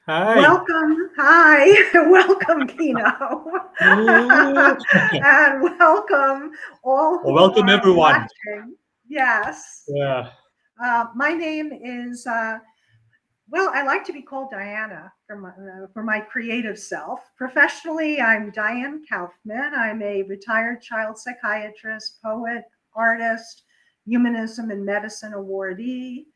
Hi. Welcome. Hi. Welcome, Kino. Mm. And welcome all Well, who welcome are everyone. watching. Yes. Yeah. My name is, I like to be called Diana for my creative self. Professionally, I'm Diane Kaufman. I'm a retired child psychiatrist, poet, artist, humanism and medicine awardee,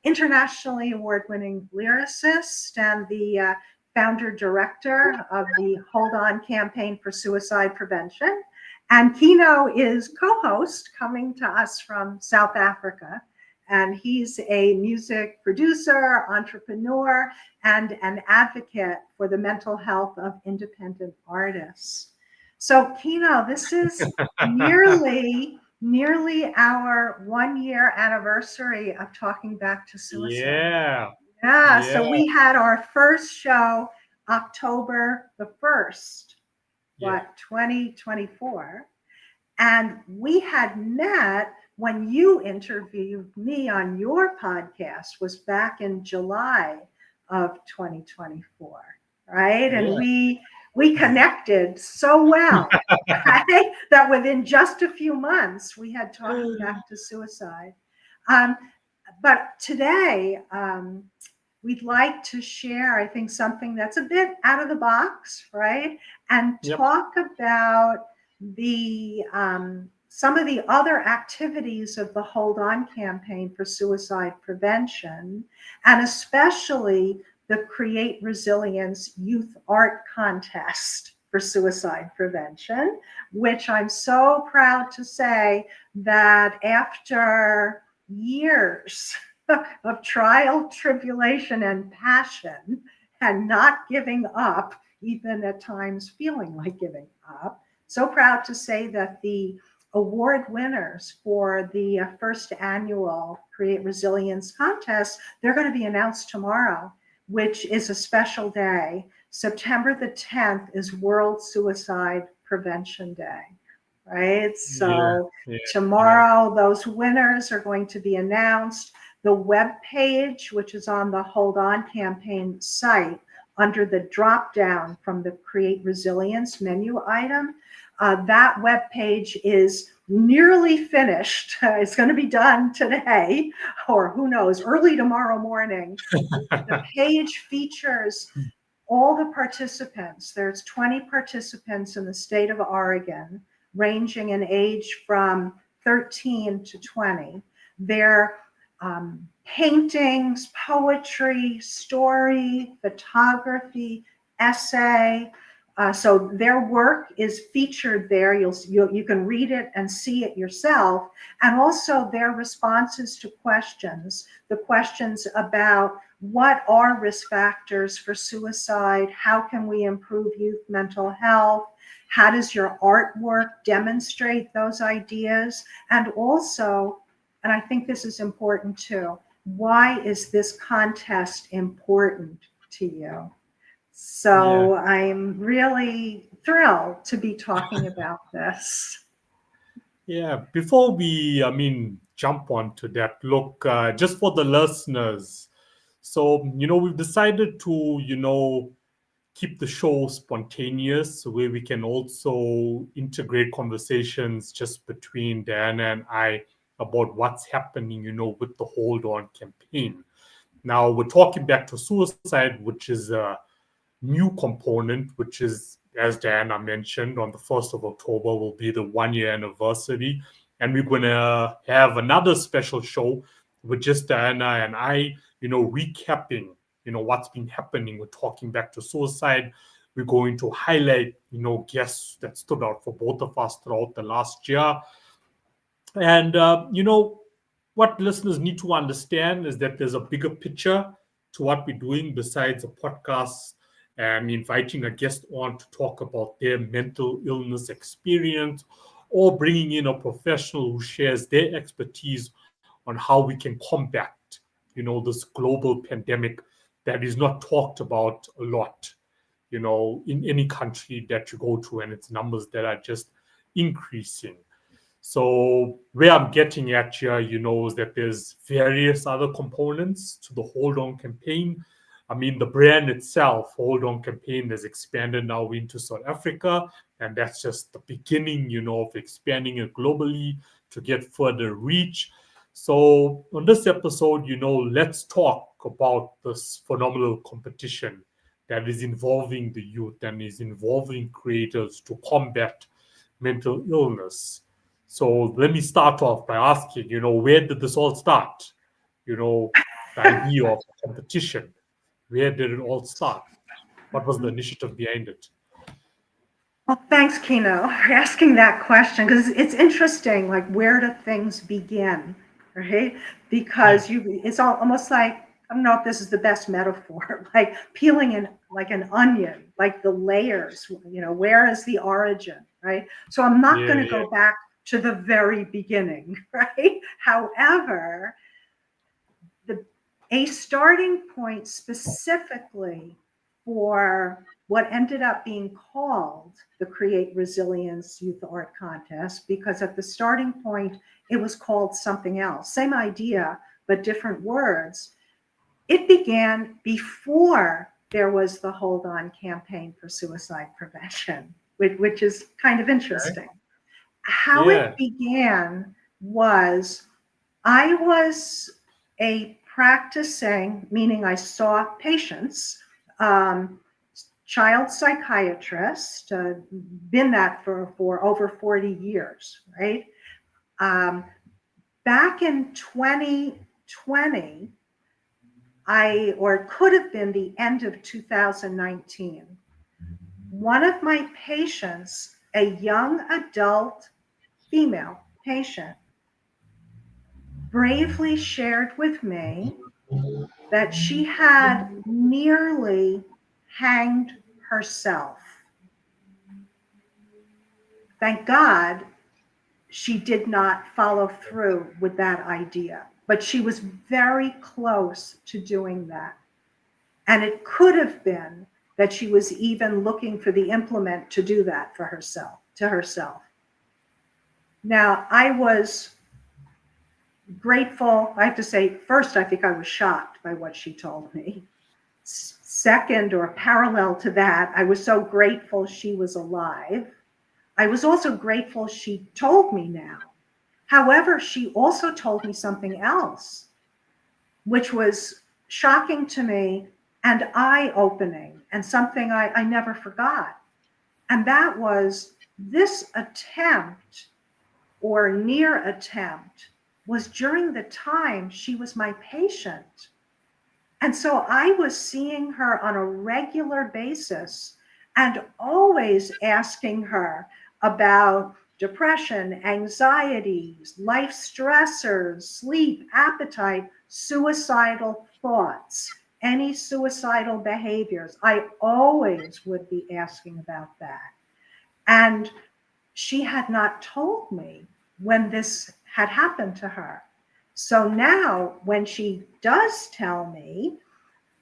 internationally award winning lyricist, and the founder director of the Hold On campaign for suicide prevention. And Kino is co host coming to us from South Africa. And he's a music producer, entrepreneur, and an advocate for the mental health of independent artists. So, Kino, this is nearly our 1 year anniversary of talking back to suicide. Yeah. Yeah, Yeah. so we had our first show October the 1st, Yeah. 2024. And we had met when you interviewed me on your podcast was back in July of 2024, right? And Yeah. we connected so well, right? That within just a few months we had talking back to suicide. Um, but today, we'd like to share, I think, something that's a bit out of the box, right? And Yep. talk about the some of the other activities of the Hold On campaign for suicide prevention, and especially the Create Resilience Youth Art Contest for suicide prevention, which I'm so proud to say that after years of trial, tribulation, and passion, and not giving up, even at times feeling like giving up. So proud to say that the award winners for the first annual Create Resilience contest, they're going to be announced tomorrow, which is a special day. September the 10th is World Suicide Prevention Day, right? Yeah. So Yeah. Yeah. tomorrow, those winners are going to be announced. The web page, which is on the Hold On campaign site, under the drop down from the Create Resilience menu item, that web page is nearly finished. It's going to be done today, or who knows, early tomorrow morning. The page features all the participants. There's 20 participants in the state of Oregon, ranging in age from 13 to 20. Their paintings, poetry, story, photography, essay. So their work is featured there. You can read it and see it yourself, and also their responses to questions. The questions about what are risk factors for suicide? How can we improve youth mental health? How does your artwork demonstrate those ideas? And also, and I think this is important too, why is this contest important to you? Yeah. So I'm really thrilled to be talking about this. Yeah. Before we, jump on to that, look, just for the listeners. So, we've decided to, keep the show spontaneous, where we can also integrate conversations just between Diana and I about what's happening, with the Hold On campaign. Now, we're talking back to suicide, which is a new component, which is, as Diana mentioned, on the 1st of October will be the 1 year anniversary. And we're going to have another special show with just Diana and I, recapping, what's been happening. We're talking back to suicide. We're going to highlight, guests that stood out for both of us throughout the last year. And, what listeners need to understand is that there's a bigger picture to what we're doing besides a podcast and inviting a guest on to talk about their mental illness experience or bringing in a professional who shares their expertise on how we can combat, this global pandemic that is not talked about a lot, in any country that you go to, and it's numbers that are just increasing. So where I'm getting at here, is that there's various other components to the Hold On campaign. I mean, the brand itself, Hold On Campaign, has expanded now into South Africa, and that's just the beginning, of expanding it globally to get further reach. So, on this episode, let's talk about this phenomenal competition that is involving the youth and is involving creators to combat mental illness. So, let me start off by asking, where did this all start? The idea of competition. Where did it all start? What was the initiative behind it? Well, thanks, Kino, for asking that question because it's interesting. Like, where do things begin, right? Because it's almost like I don't know if this is the best metaphor, like peeling like an onion, like the layers. Where is the origin, right? So I'm not going to go back to the very beginning, right? However, a starting point specifically for what ended up being called the Create Resilience Youth Art Contest, because at the starting point, it was called something else. Same idea, but different words. It began before there was the Hold On campaign for suicide prevention, which is kind of interesting. Okay. How it began was I was a practicing, meaning I saw patients, child psychiatrist, been that for over 40 years, right? Back in 2020, or it could have been the end of 2019, one of my patients, a young adult female patient, bravely shared with me that she had nearly hanged herself. Thank God she did not follow through with that idea, but she was very close to doing that. And it could have been that she was even looking for the implement to do that for herself, to herself. Now, I was grateful. I have to say, first, I think I was shocked by what she told me. Second, or parallel to that, I was so grateful she was alive. I was also grateful she told me now. However, she also told me something else, which was shocking to me and eye-opening, and something I never forgot. And that was this attempt, or near attempt, was during the time she was my patient. And so I was seeing her on a regular basis and always asking her about depression, anxiety, life stressors, sleep, appetite, suicidal thoughts, any suicidal behaviors. I always would be asking about that. And she had not told me when this had happened to her. So now when she does tell me,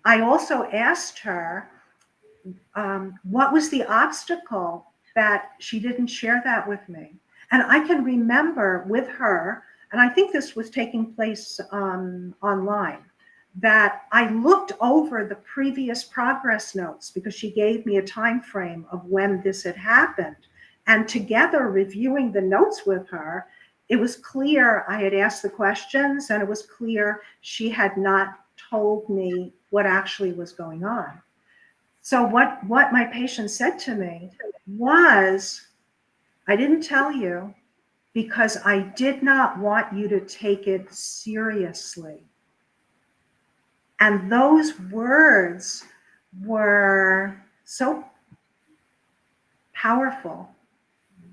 I also asked her, what was the obstacle that she didn't share that with me? And I can remember with her, and I think this was taking place online, that I looked over the previous progress notes because she gave me a time frame of when this had happened. And together reviewing the notes with her, it was clear I had asked the questions, and it was clear she had not told me what actually was going on. So what my patient said to me was, I didn't tell you because I did not want you to take it seriously. And those words were so powerful.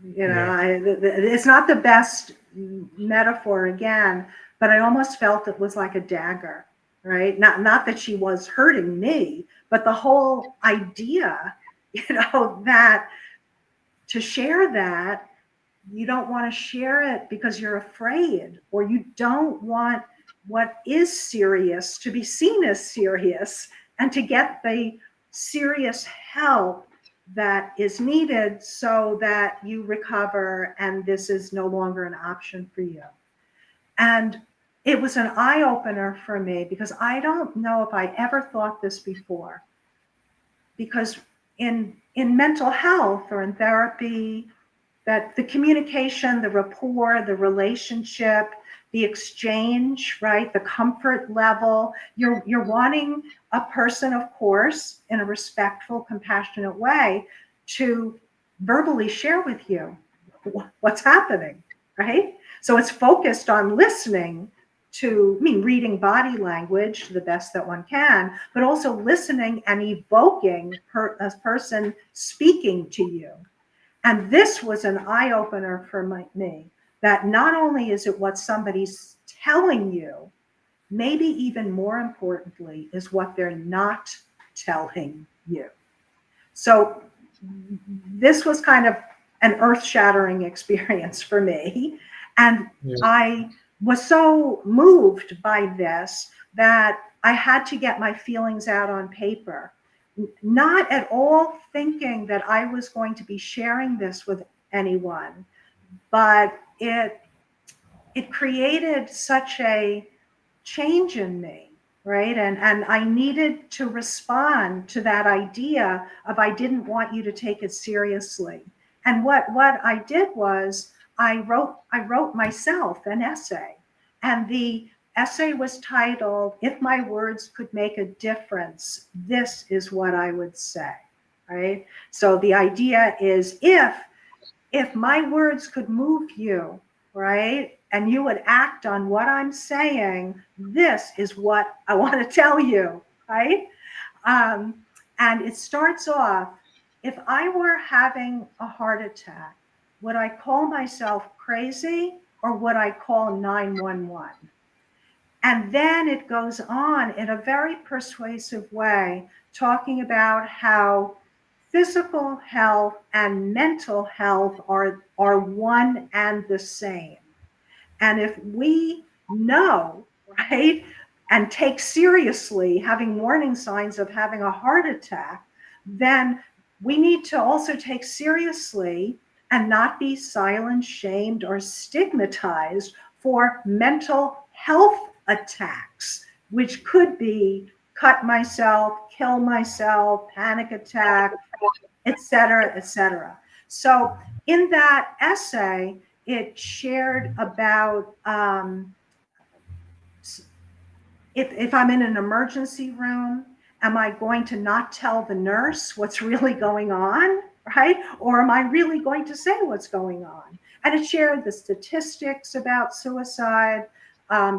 It's not the best metaphor again, but I almost felt it was like a dagger, right? Not that she was hurting me, but the whole idea, that to share that, you don't want to share it because you're afraid, or you don't want what is serious to be seen as serious, and to get the serious help that is needed so that you recover and this is no longer an option for you. And it was an eye-opener for me, because I don't know if I ever thought this before. Because in mental health or in therapy, that the communication, the rapport, the relationship, the exchange, right, the comfort level, you're wanting a person, of course, in a respectful, compassionate way, to verbally share with you what's happening, right? So it's focused on listening to, I mean, reading body language to the best that one can, but also listening and evoking a person speaking to you. And this was an eye opener for me, that not only is it what somebody's telling you, maybe even more importantly, is what they're not telling you. So this was kind of an earth-shattering experience for me. And Yeah. I was so moved by this that I had to get my feelings out on paper, not at all thinking that I was going to be sharing this with anyone, but it created such a change in me, right? And I needed to respond to that idea of, I didn't want you to take it seriously. And what I did was I wrote myself an essay, and the essay was titled, "If My Words Could Make a Difference, This Is What I Would Say." Right? So the idea is, if my words could move you, right, and you would act on what I'm saying, this is what I want to tell you, right? And it starts off, if I were having a heart attack, would I call myself crazy, or would I call 911? And then it goes on in a very persuasive way, talking about how physical health and mental health are one and the same. And if we know, right, and take seriously having warning signs of having a heart attack, then we need to also take seriously and not be silent, shamed, or stigmatized for mental health attacks, which could be cut myself, kill myself, panic attack, et cetera, et cetera. So in that essay, it shared about if I'm in an emergency room, am I going to not tell the nurse what's really going on, right? Or am I really going to say what's going on? And it shared the statistics about suicide,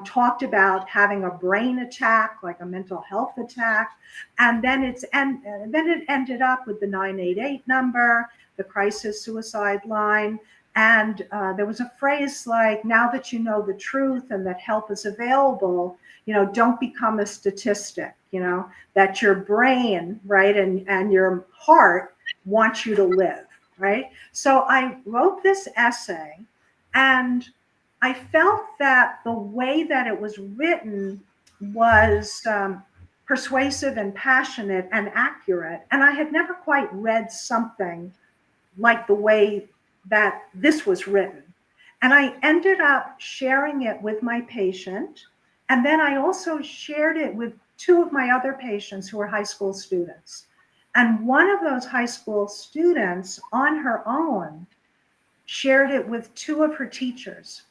talked about having a brain attack, like a mental health attack, and then it ended up with the 988 number, the crisis suicide line. And there was a phrase like, now that you know the truth and that help is available, don't become a statistic, that your brain, right, and your heart wants you to live, right? So I wrote this essay, and I felt that the way that it was written was persuasive and passionate and accurate. And I had never quite read something like the way that this was written. And I ended up sharing it with my patient. And then I also shared it with two of my other patients who were high school students. And one of those high school students, on her own, shared it with two of her teachers.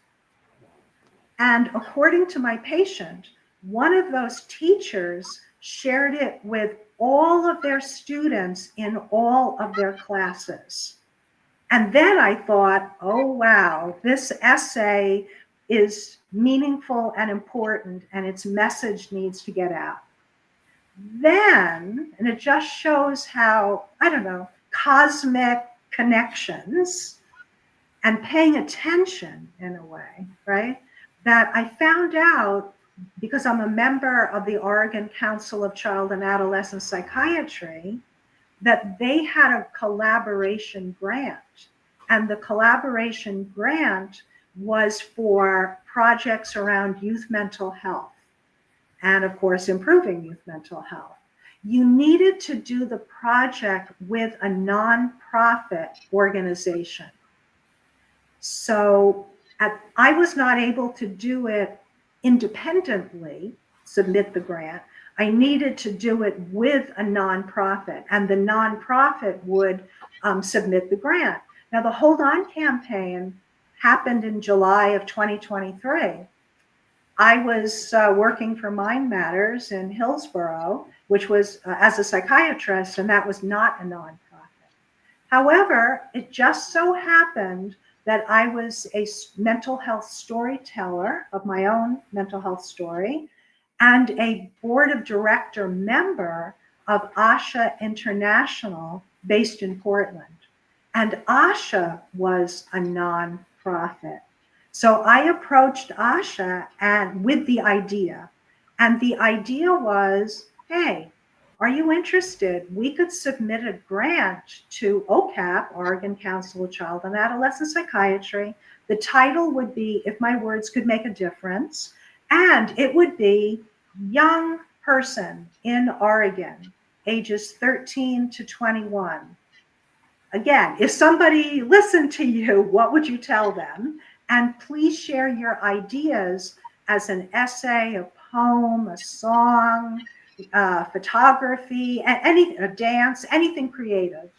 And according to my patient, one of those teachers shared it with all of their students in all of their classes. And then I thought, oh, wow, this essay is meaningful and important, and its message needs to get out. Then, and it just shows how, I don't know, cosmic connections and paying attention in a way, right? That I found out, because I'm a member of the Oregon Council of Child and Adolescent Psychiatry, that they had a collaboration grant. And the collaboration grant was for projects around youth mental health and, of course, improving youth mental health. You needed to do the project with a nonprofit organization. So I was not able to do it independently submit the grant. I needed to do it with a nonprofit, and the nonprofit would submit the grant. Now, the Hold On campaign happened in July of 2023. I was working for Mind Matters in Hillsborough, which was as a psychiatrist, and that was not a nonprofit. However, it just so happened that I was a mental health storyteller of my own mental health story and a board of director member of ASHA International based in Portland. And ASHA was a nonprofit. So I approached ASHA and with the idea. And the idea was, hey, are you interested? We could submit a grant to OCAP, Oregon Council of Child and Adolescent Psychiatry. The title would be If My Words Could Make a Difference. And it would be young person in Oregon, ages 13 to 21. Again, if somebody listened to you, what would you tell them? And please share your ideas as an essay, a poem, a song, photography, a dance, anything creative,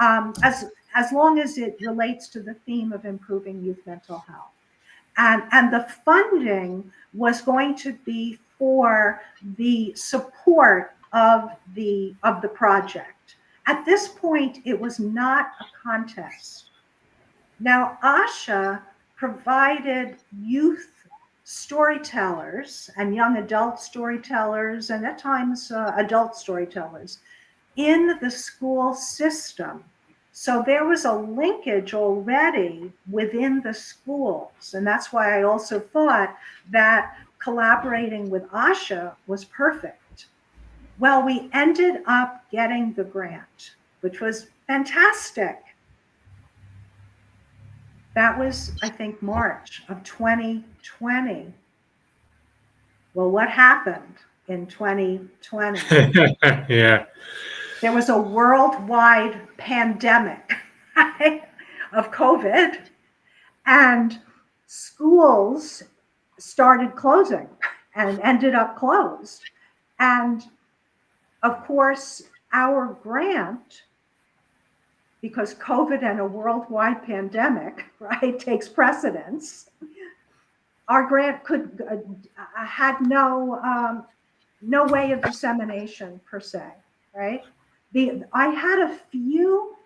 as long as it relates to the theme of improving youth mental health. And the funding was going to be for the support of the project. At this point, it was not a contest. Now, ASHA provided youth storytellers and young adult storytellers, and at times adult storytellers, in the school system. So there was a linkage already within the schools. And that's why I also thought that collaborating with ASHA was perfect. Well, we ended up getting the grant, which was fantastic. That was, I think, March of 2020. Well, what happened in 2020? Yeah. There was a worldwide pandemic, right, of COVID, and schools started closing and ended up closed. And of course, our grant, because COVID and a worldwide pandemic, right, takes precedence, our grant had no way of dissemination per se, right? I had a few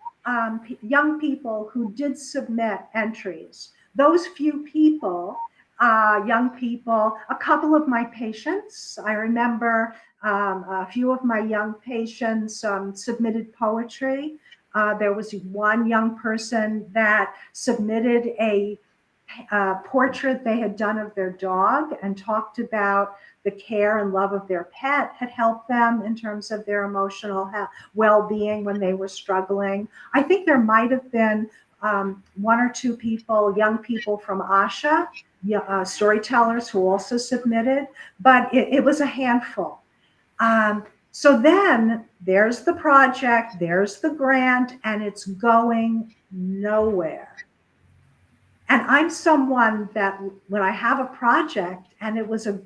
young people who did submit entries. Those few people, young people, a couple of my patients, I remember a few of my young patients submitted poetry. There was one young person that submitted a portrait they had done of their dog and talked about the care and love of their pet had helped them in terms of their emotional well-being when they were struggling. I think there might have been one or two people, young people from ASHA, storytellers who also submitted, but it was a handful. So then there's the project, there's the grant, and it's going nowhere. And I'm someone that when I have a project and it was a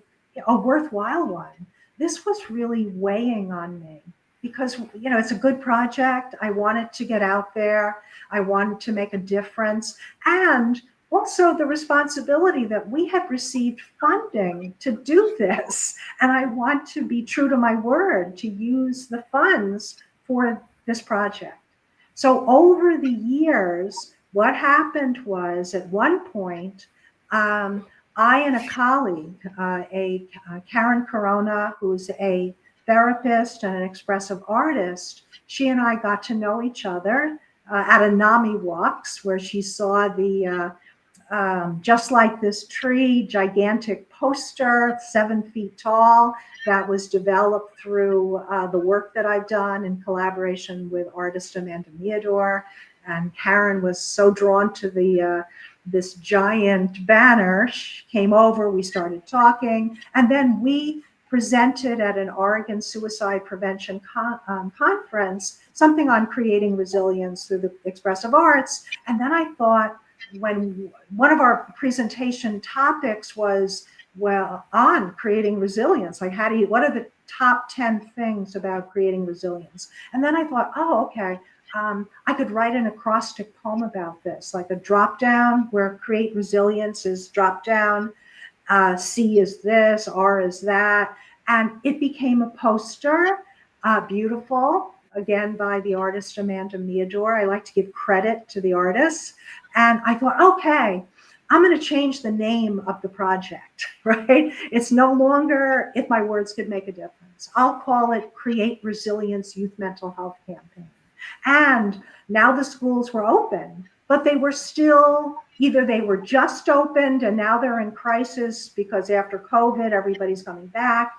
worthwhile one, this was really weighing on me because, it's a good project. I wanted to get out there. I wanted to make a difference. And also the responsibility that we had received funding to do this. And I want to be true to my word to use the funds for this project. So over the years, what happened was at one point, I and a colleague, Karen Corona, who's a therapist and an expressive artist, she and I got to know each other at a NAMI walks where she saw the Just Like This Tree gigantic poster, 7 feet tall, that was developed through the work that I've done in collaboration with artist Amanda Meador. And Karen was so drawn to this giant banner. She came over, we started talking, and then we presented at an Oregon Suicide Prevention conference, something on creating resilience through the expressive arts. And then I thought, when one of our presentation topics was well, on creating resilience. Like, what are the top 10 things about creating resilience? And then I thought, oh, okay, I could write an acrostic poem about this, like a drop down where create resilience is drop down, C is this, R is that. And it became a poster, beautiful, again, by the artist Amanda Meador. I like to give credit to the artists. And I thought, okay, I'm going to change the name of the project, right? It's no longer If My Words Could Make a Difference. I'll call it Create Resilience Youth Mental Health Campaign. And now the schools were open, but they were still, either they were just opened and now they're in crisis because after COVID, everybody's coming back.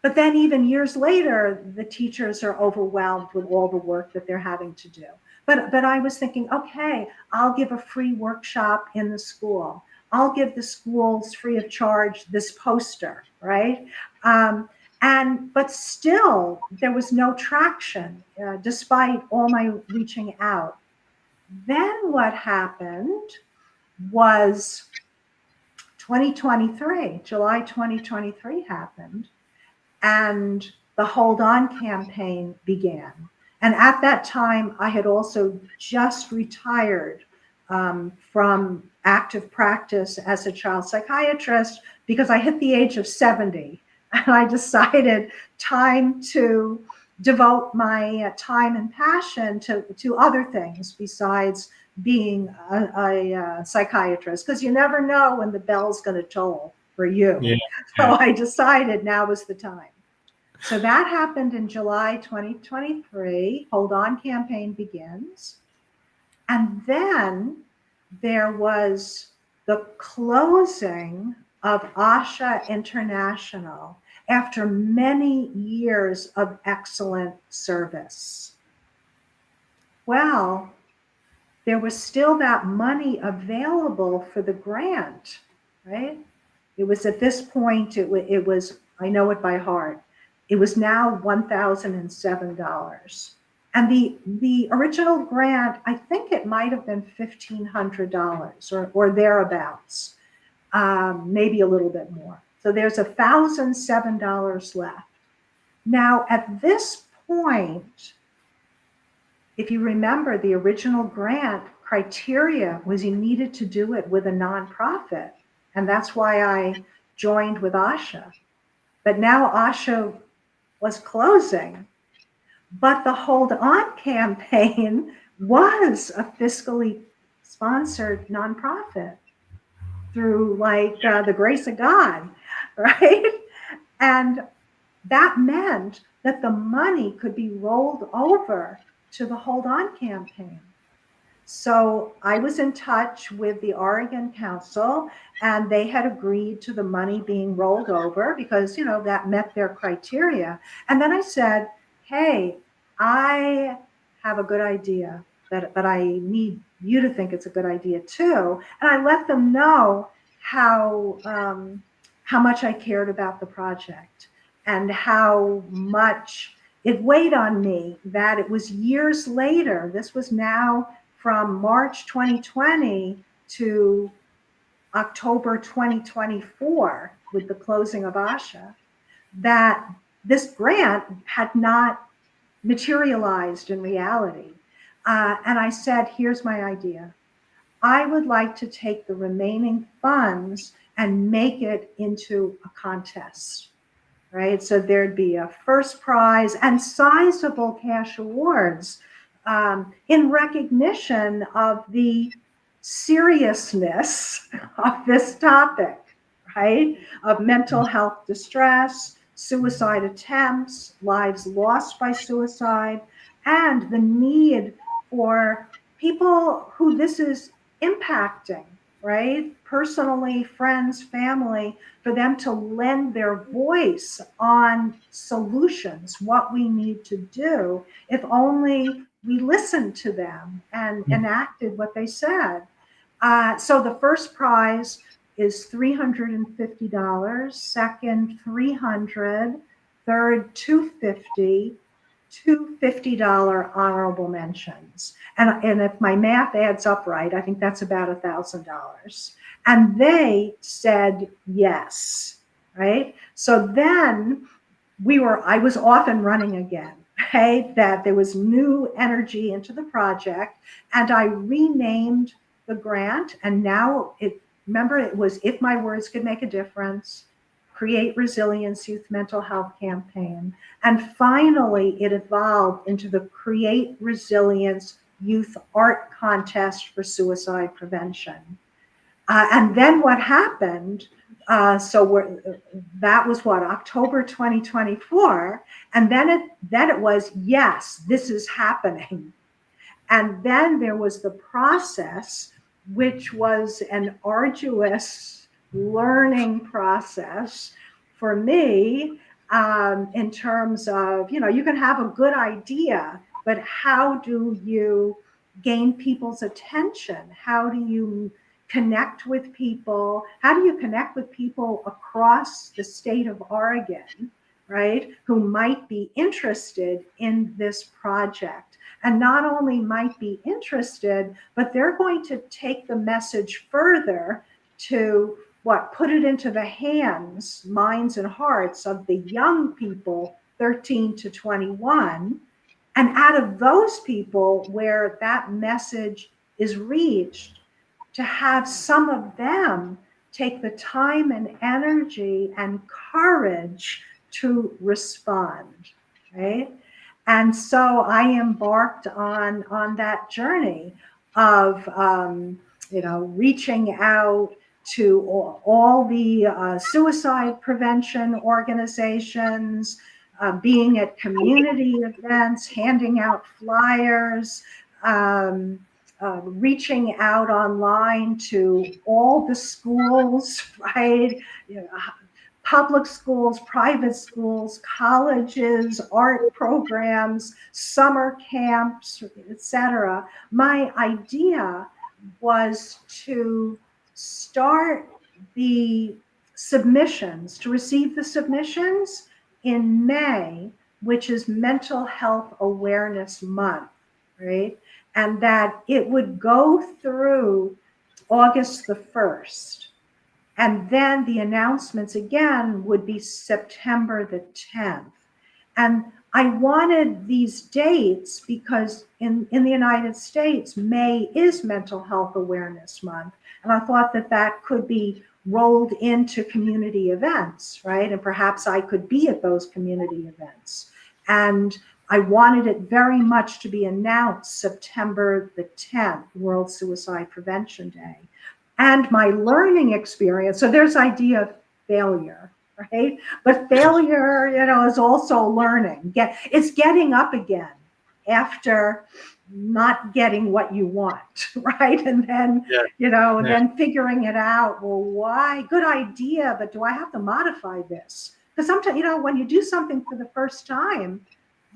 But then even years later, the teachers are overwhelmed with all the work that they're having to do. But I was thinking, okay, I'll give a free workshop in the school. I'll give the schools free of charge this poster, right? But still, there was no traction despite all my reaching out. Then what happened was 2023, July 2023 happened, and the Hold On campaign began. And at that time, I had also just retired from active practice as a child psychiatrist because I hit the age of 70. And I decided time to devote my time and passion to other things besides being a psychiatrist, because you never know when the bell's going to toll for you. Yeah. So I decided now was the time. So that happened in July 2023. Hold On campaign begins. And then there was the closing of ASHA International after many years of excellent service. Well, there was still that money available for the grant, right? It was at this point, it was, I know it by heart, it was now $1,007. And the original grant, I think it might have been $1,500 or thereabouts, maybe a little bit more. So there's $1,007 left. Now, at this point, if you remember, the original grant criteria was you needed to do it with a nonprofit. And that's why I joined with ASHA. But now ASHA was closing. But the Hold On campaign was a fiscally sponsored nonprofit through the grace of God, right? And that meant that the money could be rolled over to the Hold On campaign. So I was in touch with the Oregon Council, and they had agreed to the money being rolled over because, that met their criteria. And then I said, hey, I have a good idea, but I need you to think it's a good idea too. And I let them know how much I cared about the project and how much it weighed on me that it was years later. This was now from March 2020 to October 2024 with the closing of ASHA, that this grant had not materialized in reality. And I said, here's my idea. I would like to take the remaining funds and make it into a contest, right? So there'd be a first prize and sizable cash awards in recognition of the seriousness of this topic, right? Of mental health distress, suicide attempts, lives lost by suicide, and the need for people who this is impacting, right? Personally, friends, family, for them to lend their voice on solutions, what we need to do, if only we listened to them and enacted what they said. So the first prize is $350, second $300, third $250, two $50 honorable mentions. And if my math adds up right, I think that's about $1,000. And they said yes, right? So then I was off and running again, right? That there was new energy into the project, and I renamed the grant. And now remember, it was If My Words Could Make a Difference, Create Resilience Youth Mental Health Campaign. And finally, it evolved into the Create Resilience Youth Art Contest for Suicide Prevention. And then what happened? That was what, October 2024, and then it was, yes, this is happening. And then there was the process, which was an arduous learning process for me, in terms of, you can have a good idea, but how do you gain people's attention? How do you connect with people? How do you connect with people across the state of Oregon, right, who might be interested in this project? And not only might be interested, but they're going to take the message further to put it into the hands, minds, and hearts of the young people, 13 to 21. And out of those people where that message is reached, to have some of them take the time and energy and courage to respond, right? And so I embarked on that journey of reaching out to all the suicide prevention organizations, being at community events, handing out flyers, reaching out online to all the schools, right? Public schools, private schools, colleges, art programs, summer camps, etc. My idea was to start the submissions, to receive the submissions in May, which is Mental Health Awareness Month, right? And that it would go through August the 1st. And then the announcements again would be September the 10th. And I wanted these dates because in the United States, May is Mental Health Awareness Month. And I thought that could be rolled into community events, right? And perhaps I could be at those community events. And I wanted it very much to be announced September the 10th, World Suicide Prevention Day. And my learning experience, so there's idea of failure, right? But failure, is also learning. It's getting up again after not getting what you want, right? And then, then figuring it out. Well, why? Good idea, but do I have to modify this? Because sometimes, when you do something for the first time,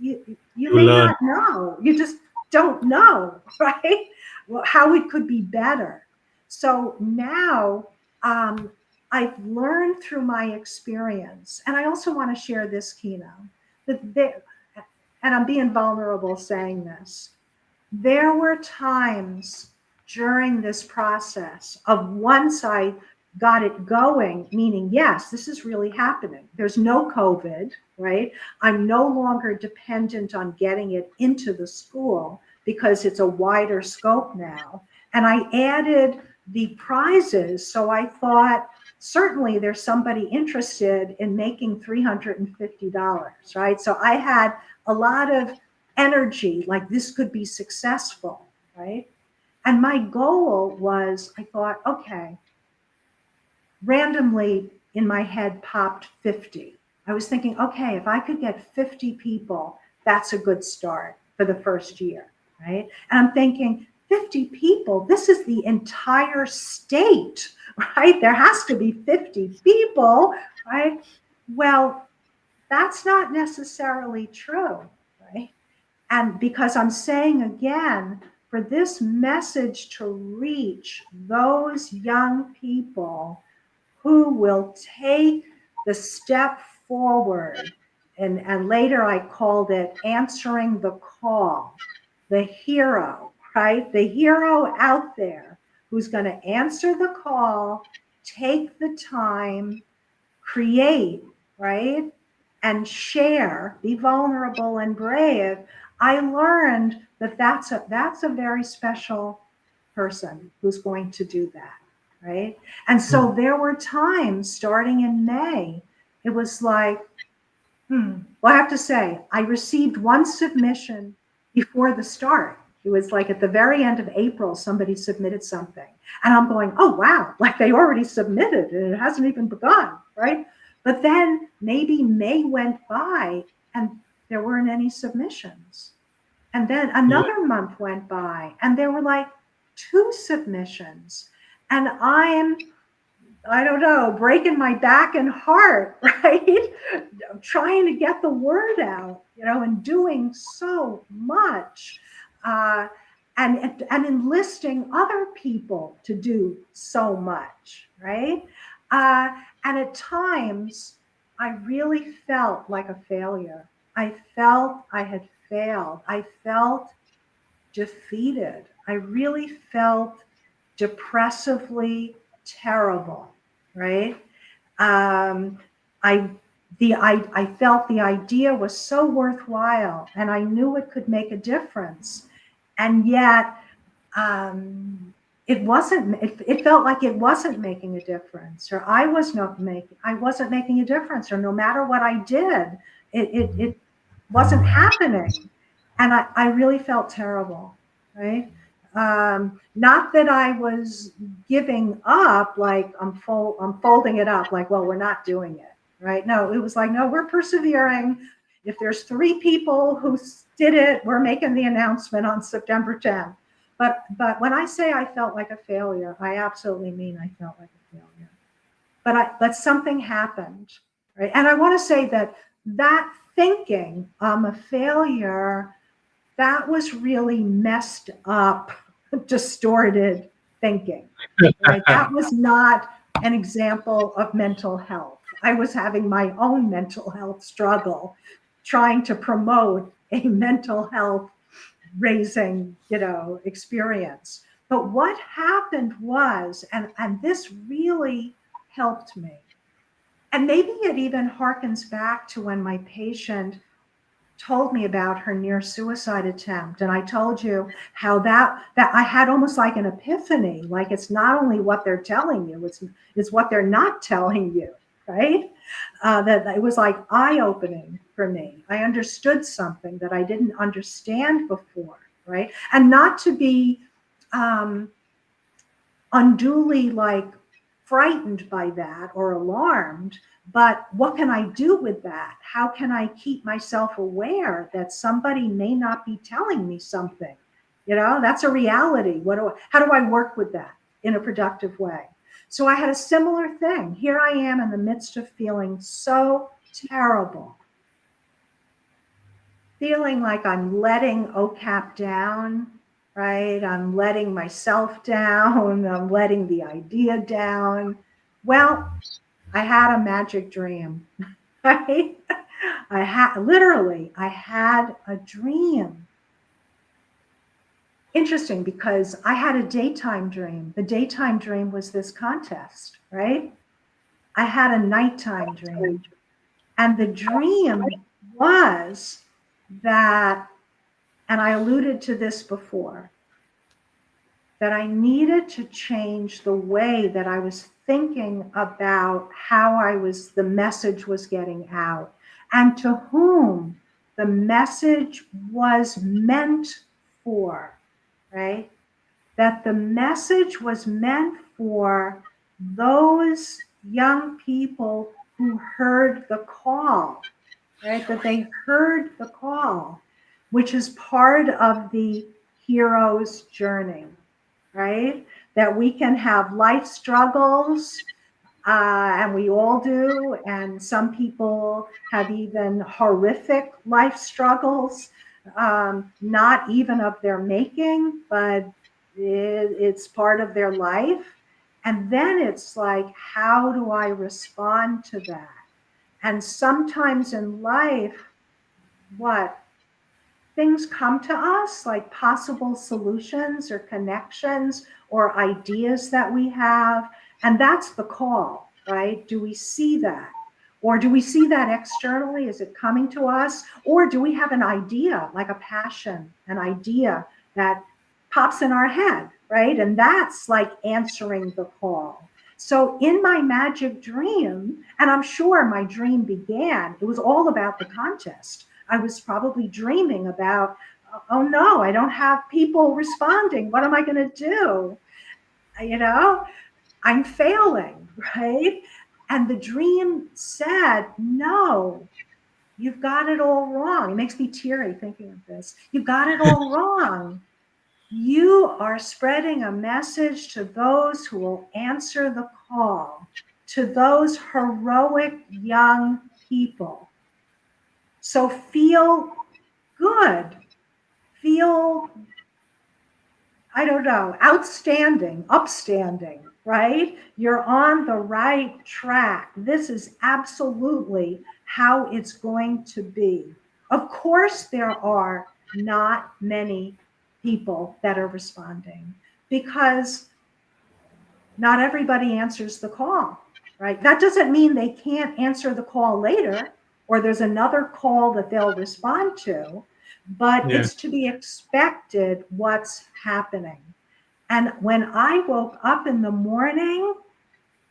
you may learn. not know. You just don't know, right? Well, how it could be better. So now I've learned through my experience, and I also want to share this, Kino, and I'm being vulnerable saying this. There were times during this process of once I got it going, meaning, yes, this is really happening. There's no COVID, right? I'm no longer dependent on getting it into the school because it's a wider scope now. And I added the prizes. So I thought, certainly there's somebody interested in making $350, right? So I had a lot of energy, like this could be successful, right? And my goal was, I thought, okay, randomly in my head popped 50. I was thinking, okay, if I could get 50 people, that's a good start for the first year, right? And I'm thinking, 50 people, this is the entire state, right? There has to be 50 people, right? Well, that's not necessarily true, right? And because I'm saying again, for this message to reach those young people who will take the step forward, and later I called it answering the call, the hero, right? The hero out there who's going to answer the call, take the time, create, right? And share, be vulnerable and brave. I learned that that's a very special person who's going to do that, right? And so there were times starting in May, it was like, well, I have to say, I received one submission before the start. It was like at the very end of April, somebody submitted something. And I'm going, oh, wow, like they already submitted and it hasn't even begun, right? But then maybe May went by and there weren't any submissions. And then another month went by and there were like 2 submissions. And I don't know, breaking my back and heart, right? Trying to get the word out, and doing so much, and enlisting other people to do so much, right? And at times, I really felt like a failure. I felt I had failed. I felt defeated. I really felt depressively terrible, right? Um, I felt the idea was so worthwhile, and I knew it could make a difference, and yet it wasn't. It felt like it wasn't making a difference, or I wasn't making a difference, or no matter what I did, it wasn't happening, and I really felt terrible, right? Not that I was giving up, like I'm folding it up, like, well, we're not doing it, right? No, it was like, no, we're persevering. If there's 3 people who did it, we're making the announcement on September 10th. But when I say I felt like a failure, I absolutely mean I felt like a failure. But something happened, right? And I want to say that thinking I'm a failure, that was really messed up, distorted thinking, right? That was not an example of mental health. I was having my own mental health struggle, trying to promote a mental health raising, experience. But what happened was, and this really helped me, and maybe it even harkens back to when my patient told me about her near suicide attempt, and I told you how that I had almost like an epiphany, like it's not only what they're telling you, it's what they're not telling you, right? That it was like eye-opening for me. I understood something that I didn't understand before, right? And not to be unduly like frightened by that or alarmed, but what can I do with that? How can I keep myself aware that somebody may not be telling me something? That's a reality. How do I work with that in a productive way? So I had a similar thing. Here I am in the midst of feeling so terrible, feeling like I'm letting OCAP down, right? I'm letting myself down. I'm letting the idea down. Well, I had a magic dream, right? I had a dream. Interesting, because I had a daytime dream. The daytime dream was this contest, right? I had a nighttime dream. And the dream was that, and I alluded to this before, that I needed to change the way that I was thinking about how the message was getting out, and to whom the message was meant for, right? That the message was meant for those young people who heard the call, right? That they heard the call, which is part of the hero's journey, right? That we can have life struggles, and we all do. And some people have even horrific life struggles, not even of their making, but it's part of their life. And then it's like, how do I respond to that? And sometimes in life, things come to us, like possible solutions or connections or ideas that we have. And that's the call, right? Do we see that? Or do we see that externally? Is it coming to us? Or do we have an idea, like a passion, an idea that pops in our head, right? And that's like answering the call. So in my magic dream, and I'm sure my dream began, it was all about the contest. I was probably dreaming about, oh no, I don't have people responding. What am I going to do? You know, I'm failing, right? And the dream said, no, you've got it all wrong. It makes me teary thinking of this. You've got it all wrong. You are spreading a message to those who will answer the call, to those heroic young people. So feel good, feel, I don't know, outstanding, upstanding, right? You're on the right track. This is absolutely how it's going to be. Of course, there are not many people that are responding because not everybody answers the call, right? That doesn't mean they can't answer the call later or there's another call that they'll respond to, but Yeah. it's to be expected what's happening. And when I woke up in the morning,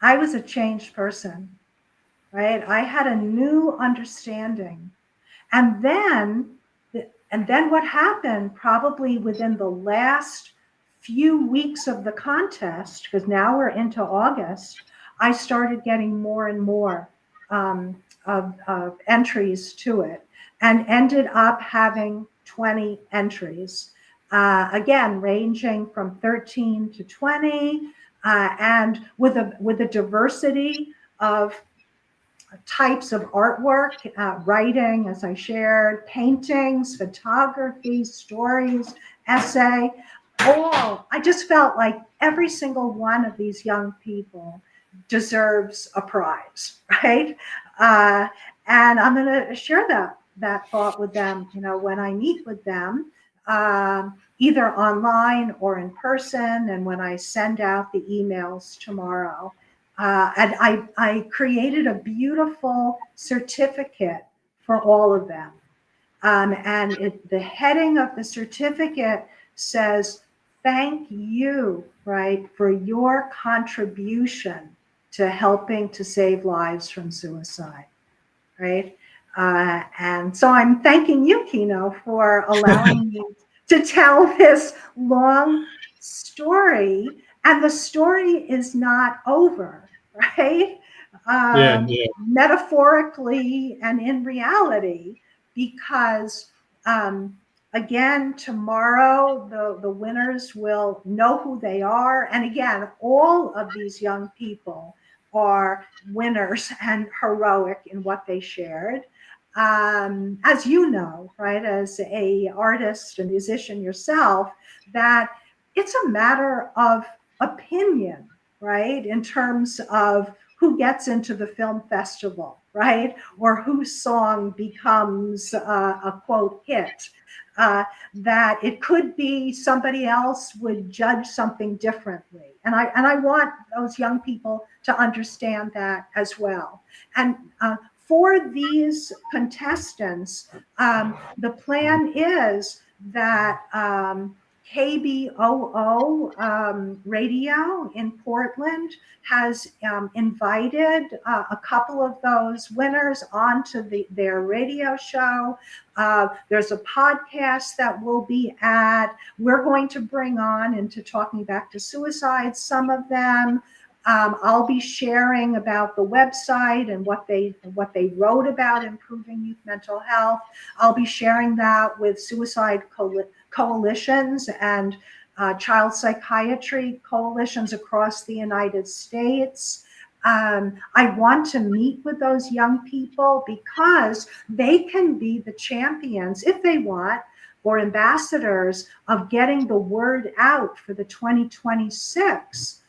I was a changed person, right? I had a new understanding. And then what happened probably within the last few weeks of the contest, because now we're into August, I started getting more and more of entries to it and ended up having 20 entries. Again, ranging from 13 to 20, and with a diversity of types of artwork, writing, as I shared, paintings, photography, stories, essay, all. I just felt like every single one of these young people deserves a prize, right? Uh, and I'm going to share that thought with them, when I meet with them, either online or in person, and when I send out the emails tomorrow. And I created a beautiful certificate for all of them. And the heading of the certificate says, thank you, right, for your contribution to helping to save lives from suicide, right? And so I'm thanking you, Kino, for allowing me to tell this long story. And the story is not over, right? Yeah. Yeah. Metaphorically and in reality, because again, tomorrow the winners will know who they are. And again, all of these young people are winners and heroic in what they shared. As you know, right, as a artist and musician yourself, that it's a matter of opinion, right, in terms of who gets into the film festival, right, or whose song becomes a quote hit. That it could be somebody else would judge something differently, and I want those young people to understand that as well. And for these contestants, the plan is that KBOO Radio in Portland has invited a couple of those winners onto their radio show. There's a podcast that we'll be at. We're going to bring on into Talking Back to Suicide some of them. I'll be sharing about the website and what they wrote about improving youth mental health. I'll be sharing that with suicide coalitions and child psychiatry coalitions across the United States. I want to meet with those young people because they can be the champions, if they want, or ambassadors of getting the word out for the 2026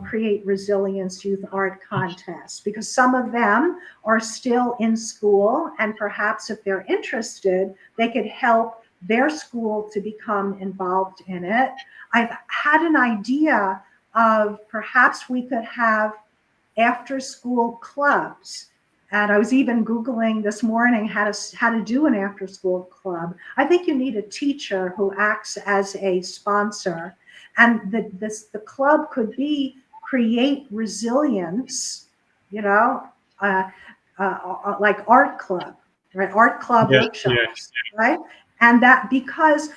Create Resilience Youth Art Contest, because some of them are still in school, and perhaps if they're interested, they could help their school to become involved in it. I've had an idea of perhaps we could have after school clubs. And I was even Googling this morning how to do an after school club. I think you need a teacher who acts as a sponsor. And the club could be create resilience, you know, uh, like art club, right? Art club Yes, yes. workshops, right? And that because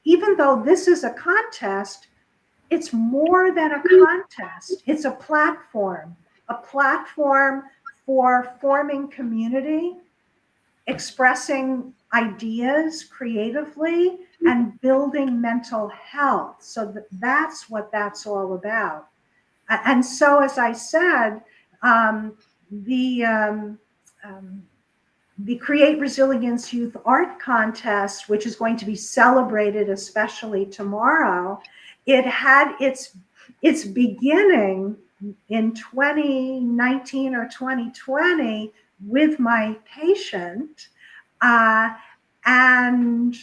even though this is a contest, it's more than a contest. It's a platform for forming community, expressing ideas creatively, and building mental health. So that's what that's all about. And so, as I said, um, the um, the Create Resilience Youth Art Contest, which is going to be celebrated especially tomorrow, it had its beginning in 2019 or 2020 with my patient, uh, and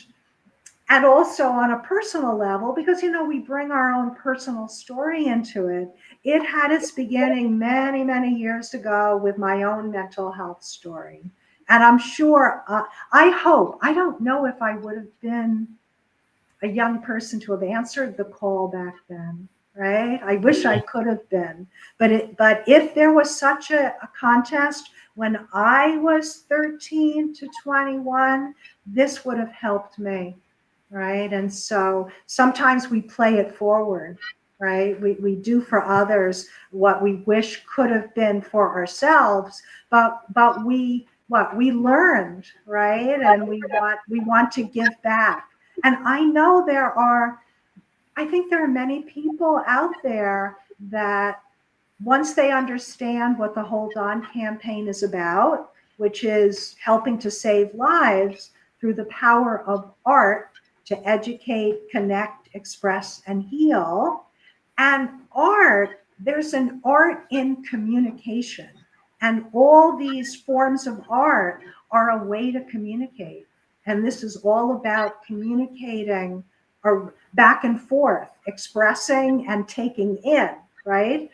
and also on a personal level, because we bring our own personal story into it. It had its beginning many, many years ago with my own mental health story. And I'm sure, I hope, I don't know if I would have been a young person to have answered the call back then, right? I wish I could have been. But if there was such a contest when I was 13 to 21, this would have helped me, right? And so sometimes we play it forward, right? We do for others what we wish could have been for ourselves, but we learned, right? And we want to give back. And I think there are many people out there that once they understand what the Hold On campaign is about, which is helping to save lives through the power of art to educate, connect, express, and heal. And art, there's an art in communication. And all these forms of art are a way to communicate. And this is all about communicating or back and forth, expressing and taking in, right?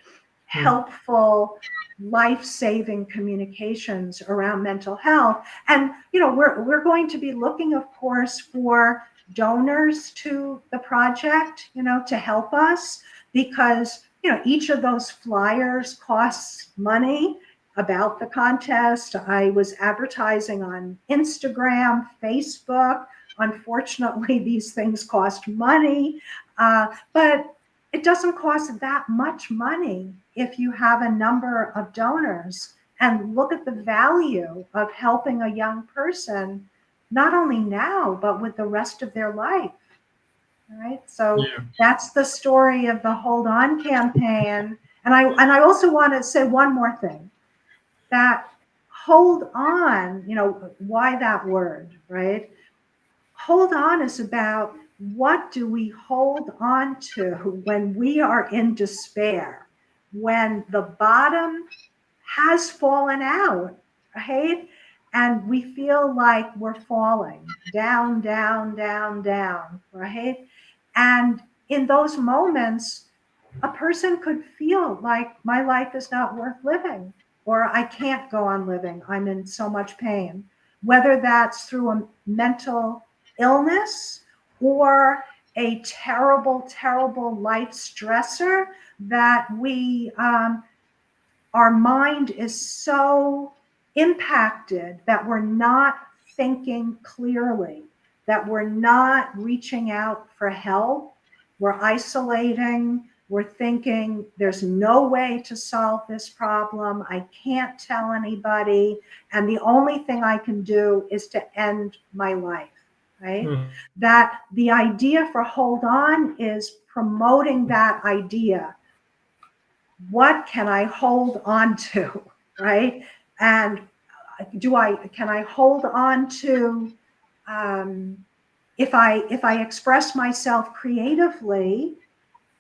Helpful, life-saving communications around mental health. And we're going to be looking, of course, for donors to the project, to help us, because each of those flyers costs money. About the contest, I was advertising on Instagram, Facebook. Unfortunately, these things cost money, but it doesn't cost that much money if you have a number of donors. And look at the value of helping a young person, not only now, but with the rest of their life. All right. So Yeah. that's the story of the Hold On campaign. And I also want to say one more thing, that hold on, why that word, right? Hold on is about, what do we hold on to when we are in despair, when the bottom has fallen out, right? And we feel like we're falling down, down, down, down, right? And in those moments, a person could feel like, my life is not worth living, or I can't go on living, I'm in so much pain, whether that's through a mental illness or a terrible, terrible life stressor that our mind is so impacted that we're not thinking clearly, that we're not reaching out for help, we're isolating, we're thinking there's no way to solve this problem, I can't tell anybody, and the only thing I can do is to end my life, right? That the idea for Hold On is promoting that idea. What can I hold on to, right? And can I hold on to, if I express myself creatively,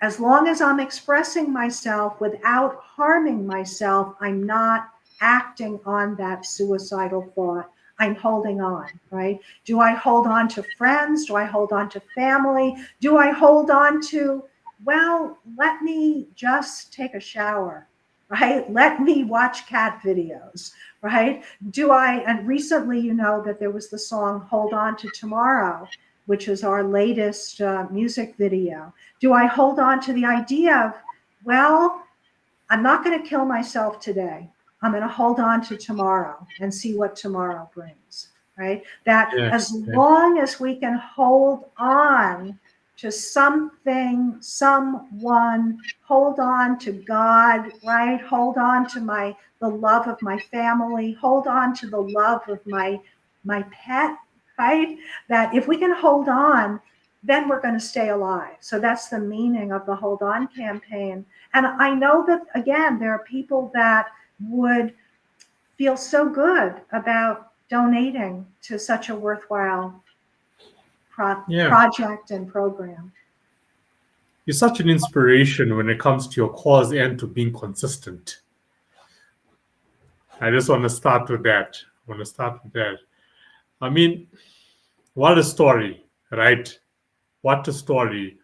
as long as I'm expressing myself without harming myself, I'm not acting on that suicidal thought. I'm holding on, right? Do I hold on to friends? Do I hold on to family? Do I hold on to, well, let me just take a shower, right? Let me watch cat videos, right? And recently, you know, that there was the song Hold On to Tomorrow, which is our latest music video. Do I hold on to the idea of, well, I'm not going to kill myself today. I'm going to hold on to tomorrow and see what tomorrow brings, right? That Yeah. as Yeah. long as we can hold on to something, someone, hold on to God, right? Hold on to the love of my family, hold on to the love of my pet, right? That if we can hold on, then we're going to stay alive. So that's the meaning of the Hold On campaign. And I know that, again, there are people that would feel so good about donating to such a worthwhile Yeah. project and program. You're such an inspiration when it comes to your cause and to being consistent. I just want to start with that. I want to start with that. I mean, what a story, right? What a story.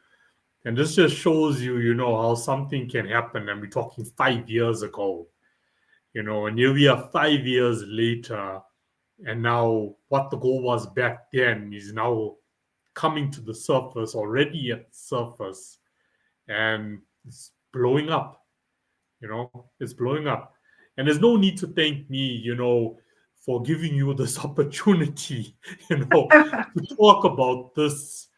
And this just shows you, how something can happen. And we're talking 5 years ago, and here we are 5 years later. And now what the goal was back then is now coming to the surface, already at the surface. And it's blowing up, it's blowing up. And there's no need to thank me, for giving you this opportunity, to talk about this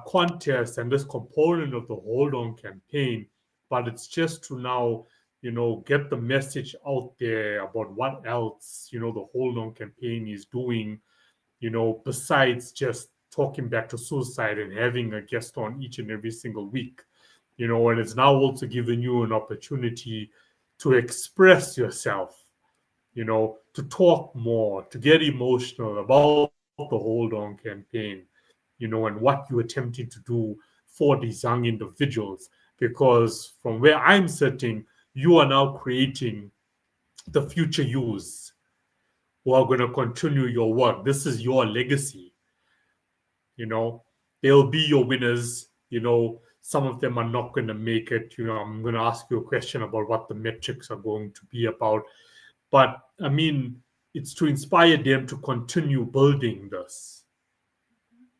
contest and this component of the Hold On campaign, but it's just to now, get the message out there about what else, the Hold On campaign is doing, besides just talking back to suicide and having a guest on each and every single week, and it's now also giving you an opportunity to express yourself, to talk more, to get emotional about the Hold On campaign, and what you're attempting to do for these young individuals. Because from where I'm sitting, you are now creating the future youths who are going to continue your work. This is your legacy. You know, they'll be your winners. Some of them are not going to make it. I'm going to ask you a question about what the metrics are going to be about. But I mean, it's to inspire them to continue building this,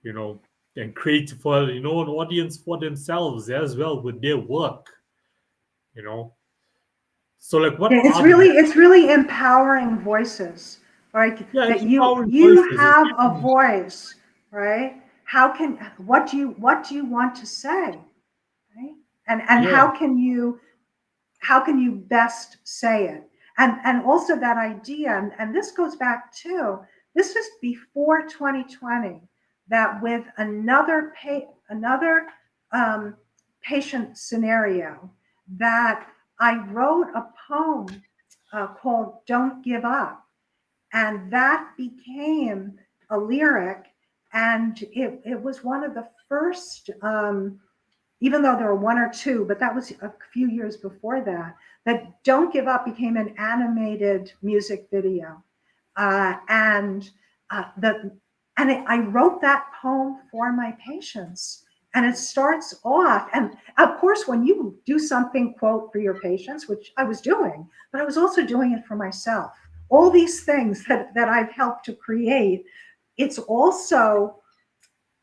you know, and create for, an audience for themselves as well with their work, you know. So like what It's are the really empowering voices, right? yeah, That it's you empowering you voices. It's have a giving voice, right? What do you want to say, right? And yeah, how can you best say it? And also that idea, and this goes back to, this is before 2020, that with another um, patient scenario, that I wrote a poem called Don't Give Up, and that became a lyric, and it was one of the first, even though there were one or two, but that was a few years before that Don't Give Up became an animated music video. And I wrote that poem for my patients. And it starts off, and of course, when you do something, quote, for your patients, which I was doing, but I was also doing it for myself. All these things that I've helped to create, it's also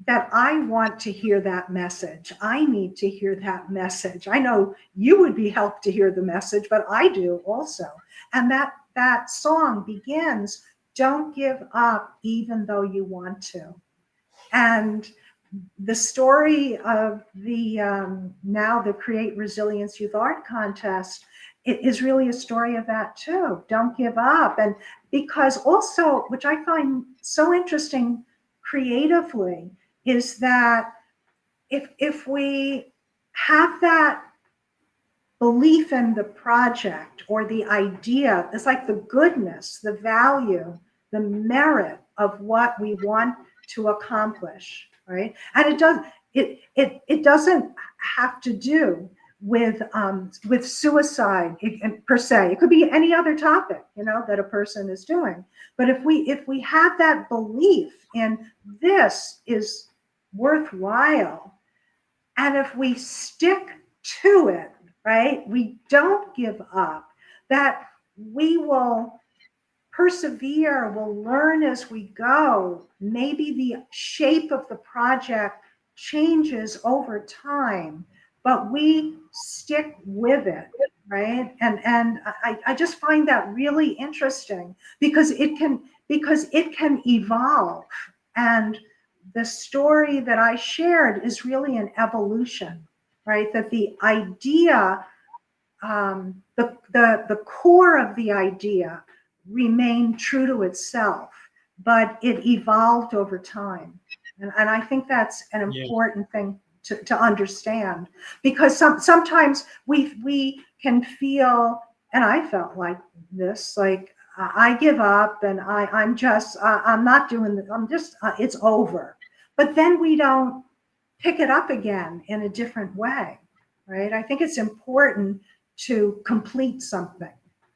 that I want to hear that message. I need to hear that message. I know you would be helped to hear the message, but I do also. And that song begins, don't give up even though you want to. And the story of the now the Create Resilience Youth Art Contest, it is really a story of that too. Don't give up. And because also, which I find so interesting creatively, is that if we have that belief in the project or the idea, it's like the goodness, the value, the merit of what we want to accomplish, right? And it doesn't have to do with suicide per se. It could be any other topic, that a person is doing. But if we have that belief in this is worthwhile, and if we stick to it, right, we don't give up, that we will persevere, we'll learn as we go. Maybe the shape of the project changes over time, but we stick with it, right? And I just find that really interesting because it can evolve. And the story that I shared is really an evolution, right? That the idea, the core of the idea remained true to itself, but it evolved over time. And I think that's an Yeah. important thing to understand, because sometimes we can feel, and I felt like this, like I give up and I'm not doing this, I'm just, it's over. But then we don't pick it up again in a different way, right? I think it's important to complete something,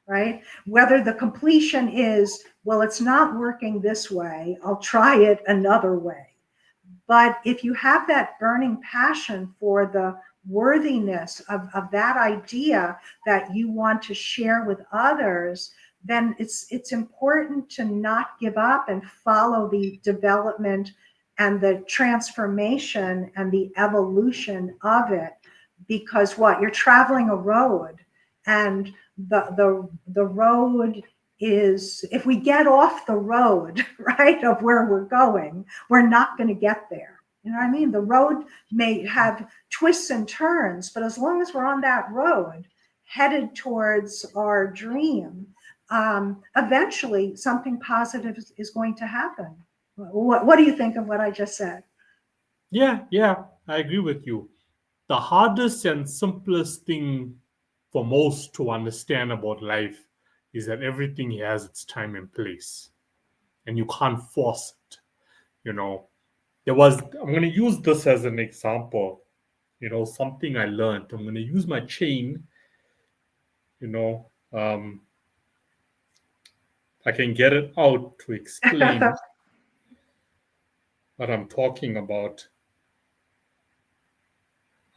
right? Whether the completion is, well, it's not working this way, I'll try it another way. But if you have that burning passion for the worthiness of that idea that you want to share with others, then it's important to not give up and follow the development and the transformation and the evolution of it. Because what, you're traveling a road, and the road is, if we get off the road, right, of where we're going, we're not going to get there. You know what I mean? The road may have twists and turns, but as long as we're on that road headed towards our dream, eventually something positive is going to happen. What do you think of what I just said? Yeah, I agree with you. The hardest and simplest thing for most to understand about life is that everything has its time and place, and you can't force it. You know, I'm going to use this as an example, something I learned. I'm going to use my chain, you know, um, I can get it out to explain what I'm talking about.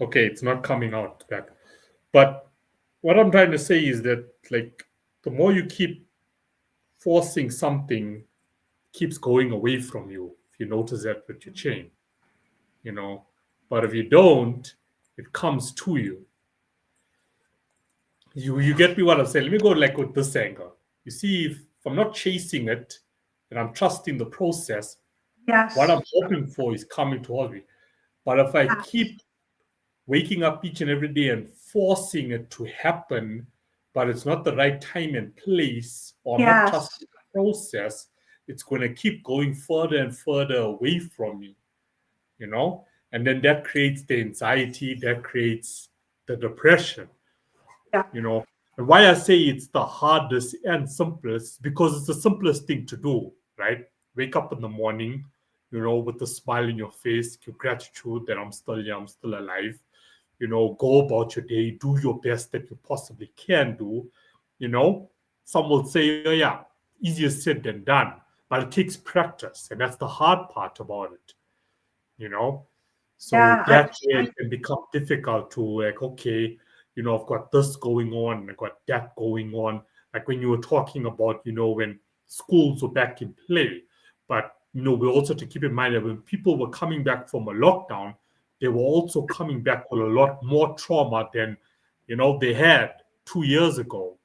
Okay, it's not coming out back. But what I'm trying to say is that, like, the more you keep forcing something, it keeps going away from you. If you notice that with your chain, you know. But if you don't, it comes to you. You get me what I'm saying? Let me go like with this angle. You see, if I'm not chasing it and I'm trusting the process, what Yes. I'm hoping for is coming towards me. But if I Yes. keep waking up each and every day and forcing it to happen, but it's not the right time and place, or I'm not Yes. trusting the process, it's going to keep going further and further away from me, you know? And then that creates the anxiety, that creates the depression, Yeah. you know? And why I say it's the hardest and simplest, because it's the simplest thing to do, right? Wake up in the morning, with a smile in your face, give gratitude that I'm still here, I'm still alive, go about your day, do your best that you possibly can do, you know. Some will say, oh, yeah, easier said than done, but it takes practice, and that's the hard part about it, you know. So Yeah. that way it can become difficult to, like, okay, I've got this going on, I've got that going on. Like when you were talking about, when schools were back in play. But, we also to keep in mind that when people were coming back from a lockdown, they were also coming back with a lot more trauma than, they had 2 years ago.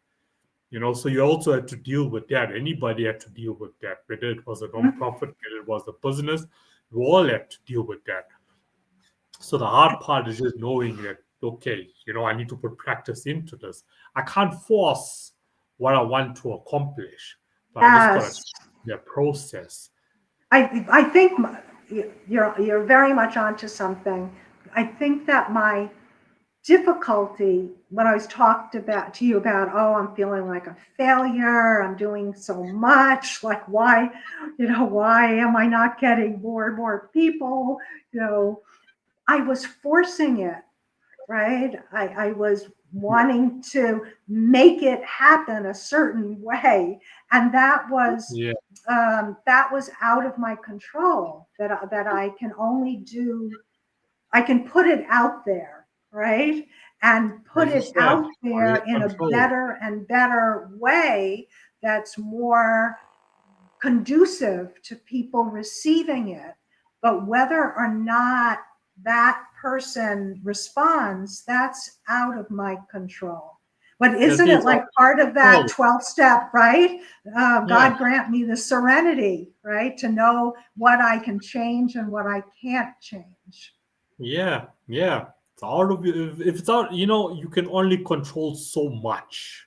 So you also had to deal with that. Anybody had to deal with that, whether it was a nonprofit, whether it was a business, we all had to deal with that. So the hard part is just knowing that, okay, I need to put practice into this. I can't force what I want to accomplish, but I just gotta Yes. trust the process. I think you're very much onto something. I think that my difficulty when I was talked about to you about, oh, I'm feeling like a failure, I'm doing so much, like why am I not getting more and more people? I was forcing it right? I was wanting to make it happen a certain way, and Yeah. that was out of my control. That I can only do. I can put it out there, right? And put As you it said, out under there your in a control. better and better way that's more conducive to people receiving it. But whether or not that person responds, that's out of my control. But That isn't it is like our part of that control. 12 step, right? Yeah. God grant me the serenity, right? To know what I can change and what I can't change. Yeah. Yeah. It's out of you. If it's out, you can only control so much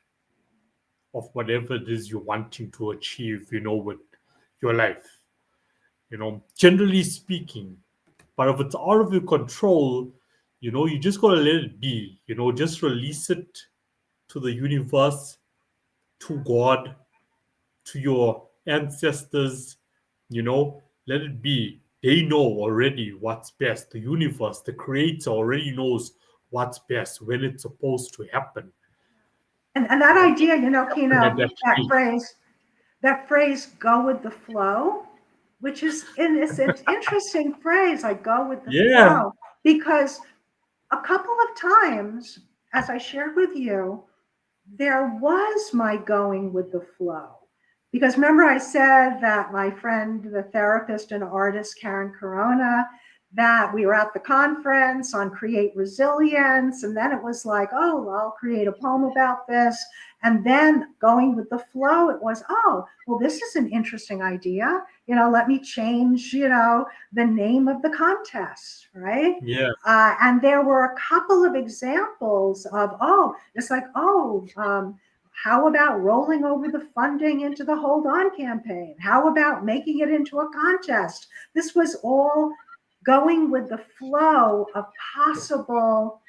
of whatever it is you're wanting to achieve, with your life, generally speaking. But if it's out of your control, you just gotta let it be, just release it to the universe, to God, to your ancestors, let it be. They know already what's best. The universe, the creator already knows what's best when it's supposed to happen. And that idea, Happen at Kino, that speed. that phrase, go with the flow, which is, and it's an interesting phrase, like go with the Yeah. flow, because a couple of times, as I shared with you, there was my going with the flow. Because remember, I said that my friend, the therapist and artist Karen Corona, that we were at the conference on create resilience. And then it was like, oh, I'll create a poem about this. And then going with the flow, it was, oh, well, this is an interesting idea. Let me change, the name of the contest, right? Yeah. And there were a couple of examples of, oh, it's like, oh, how about rolling over the funding into the Hold On campaign? How about making it into a contest? This was all going with the flow of possible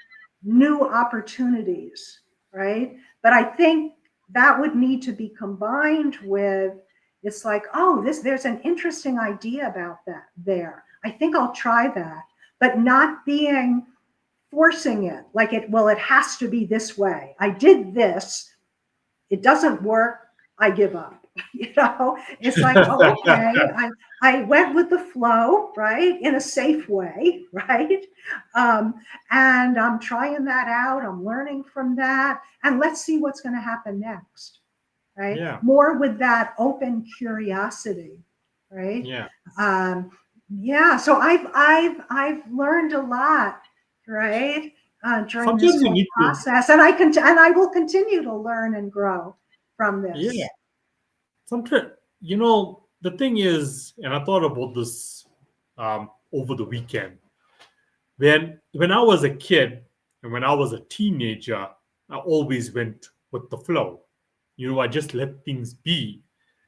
new opportunities, right? But I think that would need to be combined with, it's like, oh, there's an interesting idea about that there. I think I'll try that, but not being forcing it like it has to be this way. I did this, it doesn't work, I give up. It's like, oh, okay, I went with the flow, right, in a safe way, right? Um, and I'm trying that out. I'm learning from that, and let's see what's going to happen next, right? Yeah. More with that open curiosity, right? Yeah. Um, yeah. So I've learned a lot, right? During this Sometimes you whole need to. process, and I will continue to learn and grow from Yeah. this. Sometimes, the thing is, and I thought about this over the weekend. When I was a kid and when I was a teenager, I always went with the flow. I just let things be.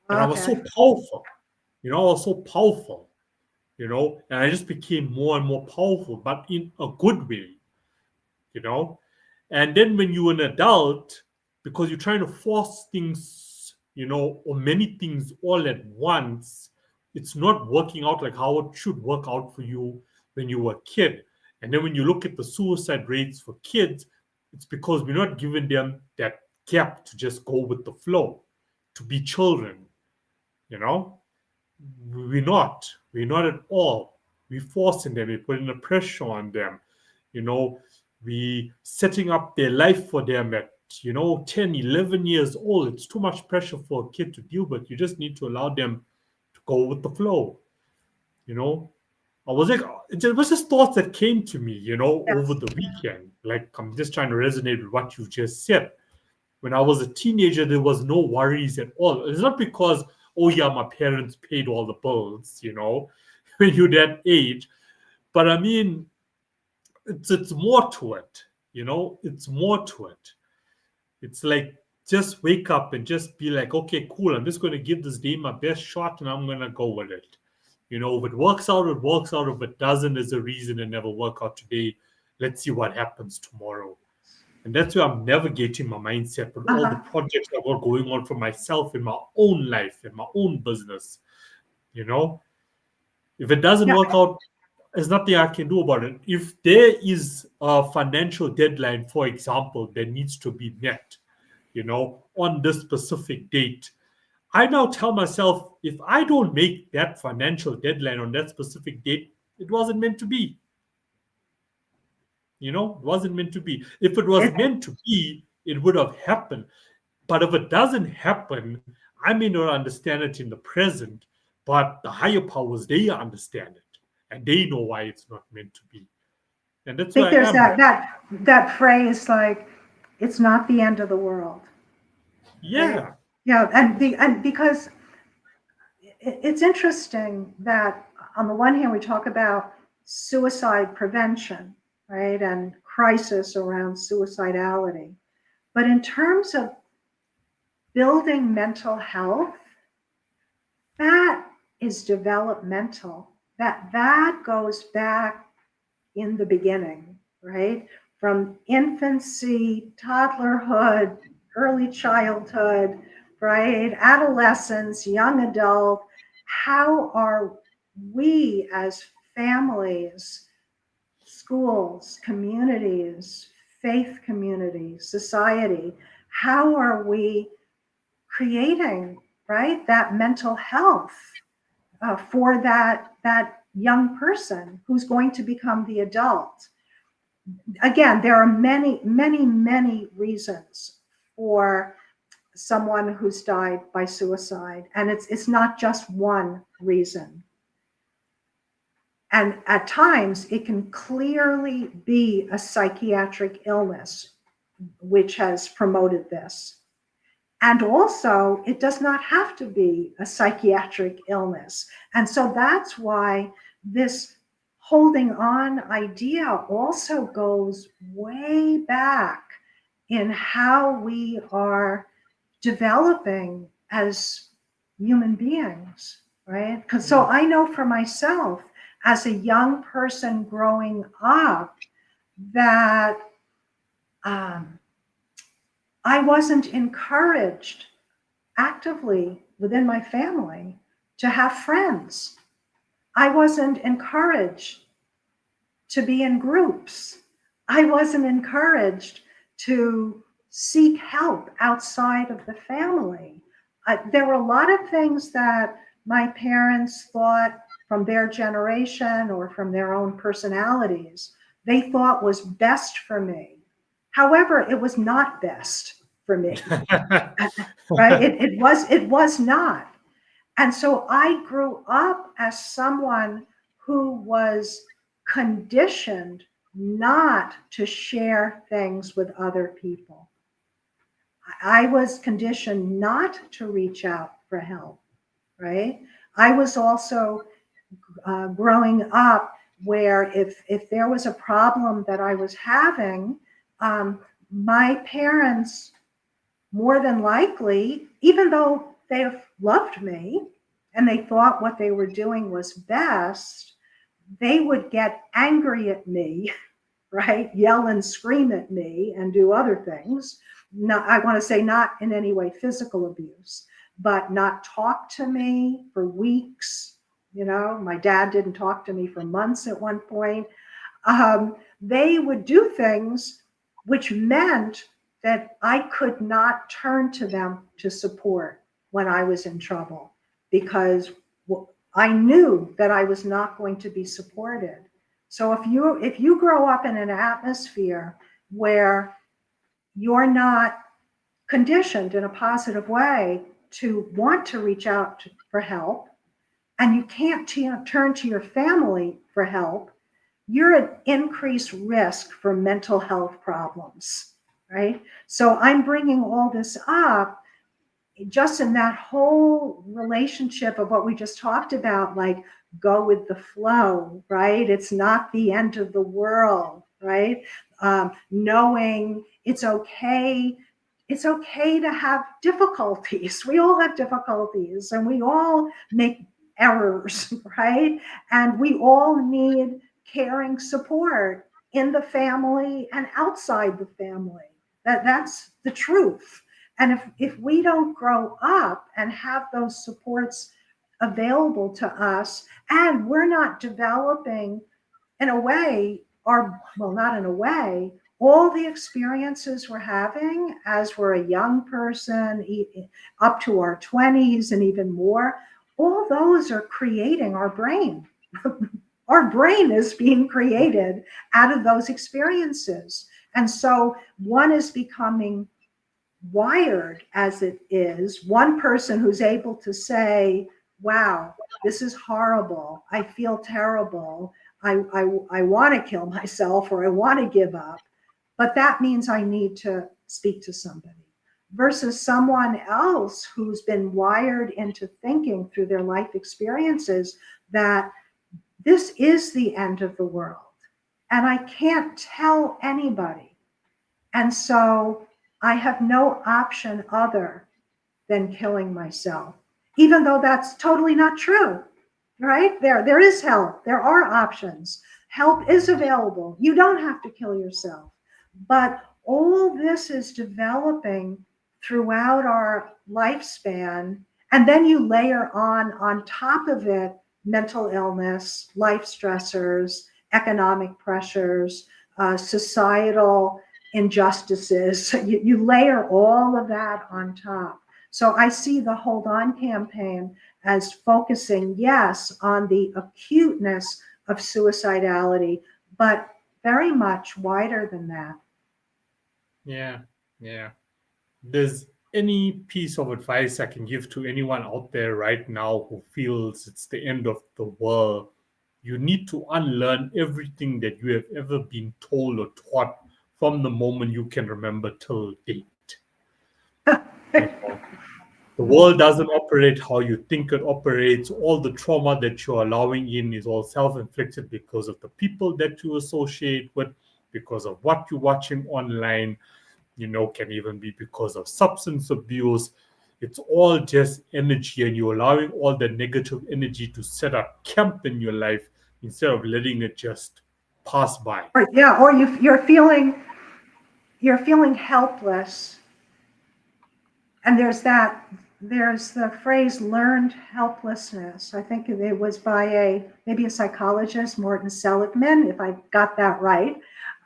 And I was Okay. so powerful. I was so powerful, and I just became more and more powerful, but in a good way, you know. And then when you're an adult, because you're trying to force things, or many things all at once, it's not working out like how it should work out for you when you were a kid. And then when you look at the suicide rates for kids, it's because we're not giving them that gap to just go with the flow, to be children, you know? We're not. We're not at all. We're forcing them. We're putting the pressure on them. You know, we setting up their life for them at 10, 11 years old. It's too much pressure for a kid to deal with. You just need to allow them to go with the flow. you know I was like, it was just thoughts that came to me, over Yes. the weekend. Like, I'm just trying to resonate with what you just said. When I was a teenager, there was no worries at all. It's not because, oh yeah, my parents paid all the bills, when you're that age. But I mean, it's more to it, it's more to it. It's like, just wake up and just be like, okay, cool, I'm just going to give this day my best shot and I'm going to go with it. If it works out, it works out. If it doesn't, there's a reason it never worked out today. Let's see what happens tomorrow. And that's where I'm navigating my mindset with all the Uh-huh. projects I've got going on for myself in my own life, in my own business. You know, if it doesn't Yeah. work out, There's nothing I can do about it. If there is a financial deadline, for example, that needs to be met, on this specific date, I now tell myself, if I don't make that financial deadline on that specific date, it wasn't meant to be. It wasn't meant to be. If it was It, meant to be, it would have happened. But if it doesn't happen, I may not understand it in the present, but the higher powers, they understand it and they know why it's not meant to be. And I that's think where I there's am. that phrase like, it's not the end of the world, right? Yeah. Yeah, and because it's interesting that on the one hand we talk about suicide prevention, right, and crisis around suicidality, but in terms of building mental health, that is developmental. That goes back in the beginning, right? From infancy, toddlerhood, early childhood, right? Adolescence, young adult. How are we as families, schools, communities, faith communities, society, how are we creating, right, that mental health for that young person who's going to become the adult? Again, there are many, many, many reasons for someone who's died by suicide, and it's not just one reason. And at times, it can clearly be a psychiatric illness which has promoted this. And also, it does not have to be a psychiatric illness. And so that's why this holding on idea also goes way back in how we are developing as human beings, right? Because so I know for myself, as a young person growing up, that I wasn't encouraged actively within my family to have friends. I wasn't encouraged to be in groups. I wasn't encouraged to seek help outside of the family. There were a lot of things that my parents thought from their generation or from their own personalities, they thought was best for me. However, it was not best for me, right? It was not. And so I grew up as someone who was conditioned not to share things with other people. I was conditioned not to reach out for help, right? I was also growing up where if there was a problem that I was having, my parents more than likely, even though they have loved me and they thought what they were doing was best, they would get angry at me, right? Yell and scream at me and do other things. No, I want to say not in any way physical abuse, but not talk to me for weeks. My dad didn't talk to me for months at one point. They would do things which meant that I could not turn to them to support when I was in trouble, because I knew that I was not going to be supported. So if you grow up in an atmosphere where you're not conditioned in a positive way to want to reach out for help, and you can't turn to your family for help, you're at increased risk for mental health problems, right? So I'm bringing all this up just in that whole relationship of what we just talked about, like go with the flow, right? It's not the end of the world, right? Knowing it's okay. It's okay to have difficulties. We all have difficulties and we all make errors, right? And we all need caring support in the family and outside the family. That's the truth. And if we don't grow up and have those supports available to us, and we're not developing in a way, are, well, not in a way, all the experiences we're having as we're a young person, up to our 20s and even more, all those are creating our brain. Our brain is being created out of those experiences. And so one is becoming wired as it is. One person who's able to say, wow, this is horrible. I feel terrible. I want to kill myself, or I want to give up. But that means I need to speak to somebody. Versus someone else who's been wired into thinking through their life experiences that this is the end of the world and I can't tell anybody. And so I have no option other than killing myself, even though that's totally not true, right? There is help. There are options. Help is available. You don't have to kill yourself. But all this is developing throughout our lifespan. And then you layer on top of it, mental illness, life stressors, economic pressures, societal injustices. You layer all of that on top. So I see the Hold On campaign as focusing, yes, on the acuteness of suicidality, but very much wider than that. Yeah, yeah. There's any piece of advice I can give to anyone out there right now who feels it's the end of the world? You need to unlearn everything that you have ever been told or taught from the moment you can remember till date. You know, the world doesn't operate how you think it operates. All the trauma that you're allowing in is all self-inflicted because of the people that you associate with, because of what you're watching online, can even be because of substance abuse. It's all just energy, and you're allowing all the negative energy to set up camp in your life instead of letting it just pass by. Or, yeah, or you're feeling helpless. And there's the phrase learned helplessness. I think it was by maybe a psychologist, Morton Seligman, if I got that right,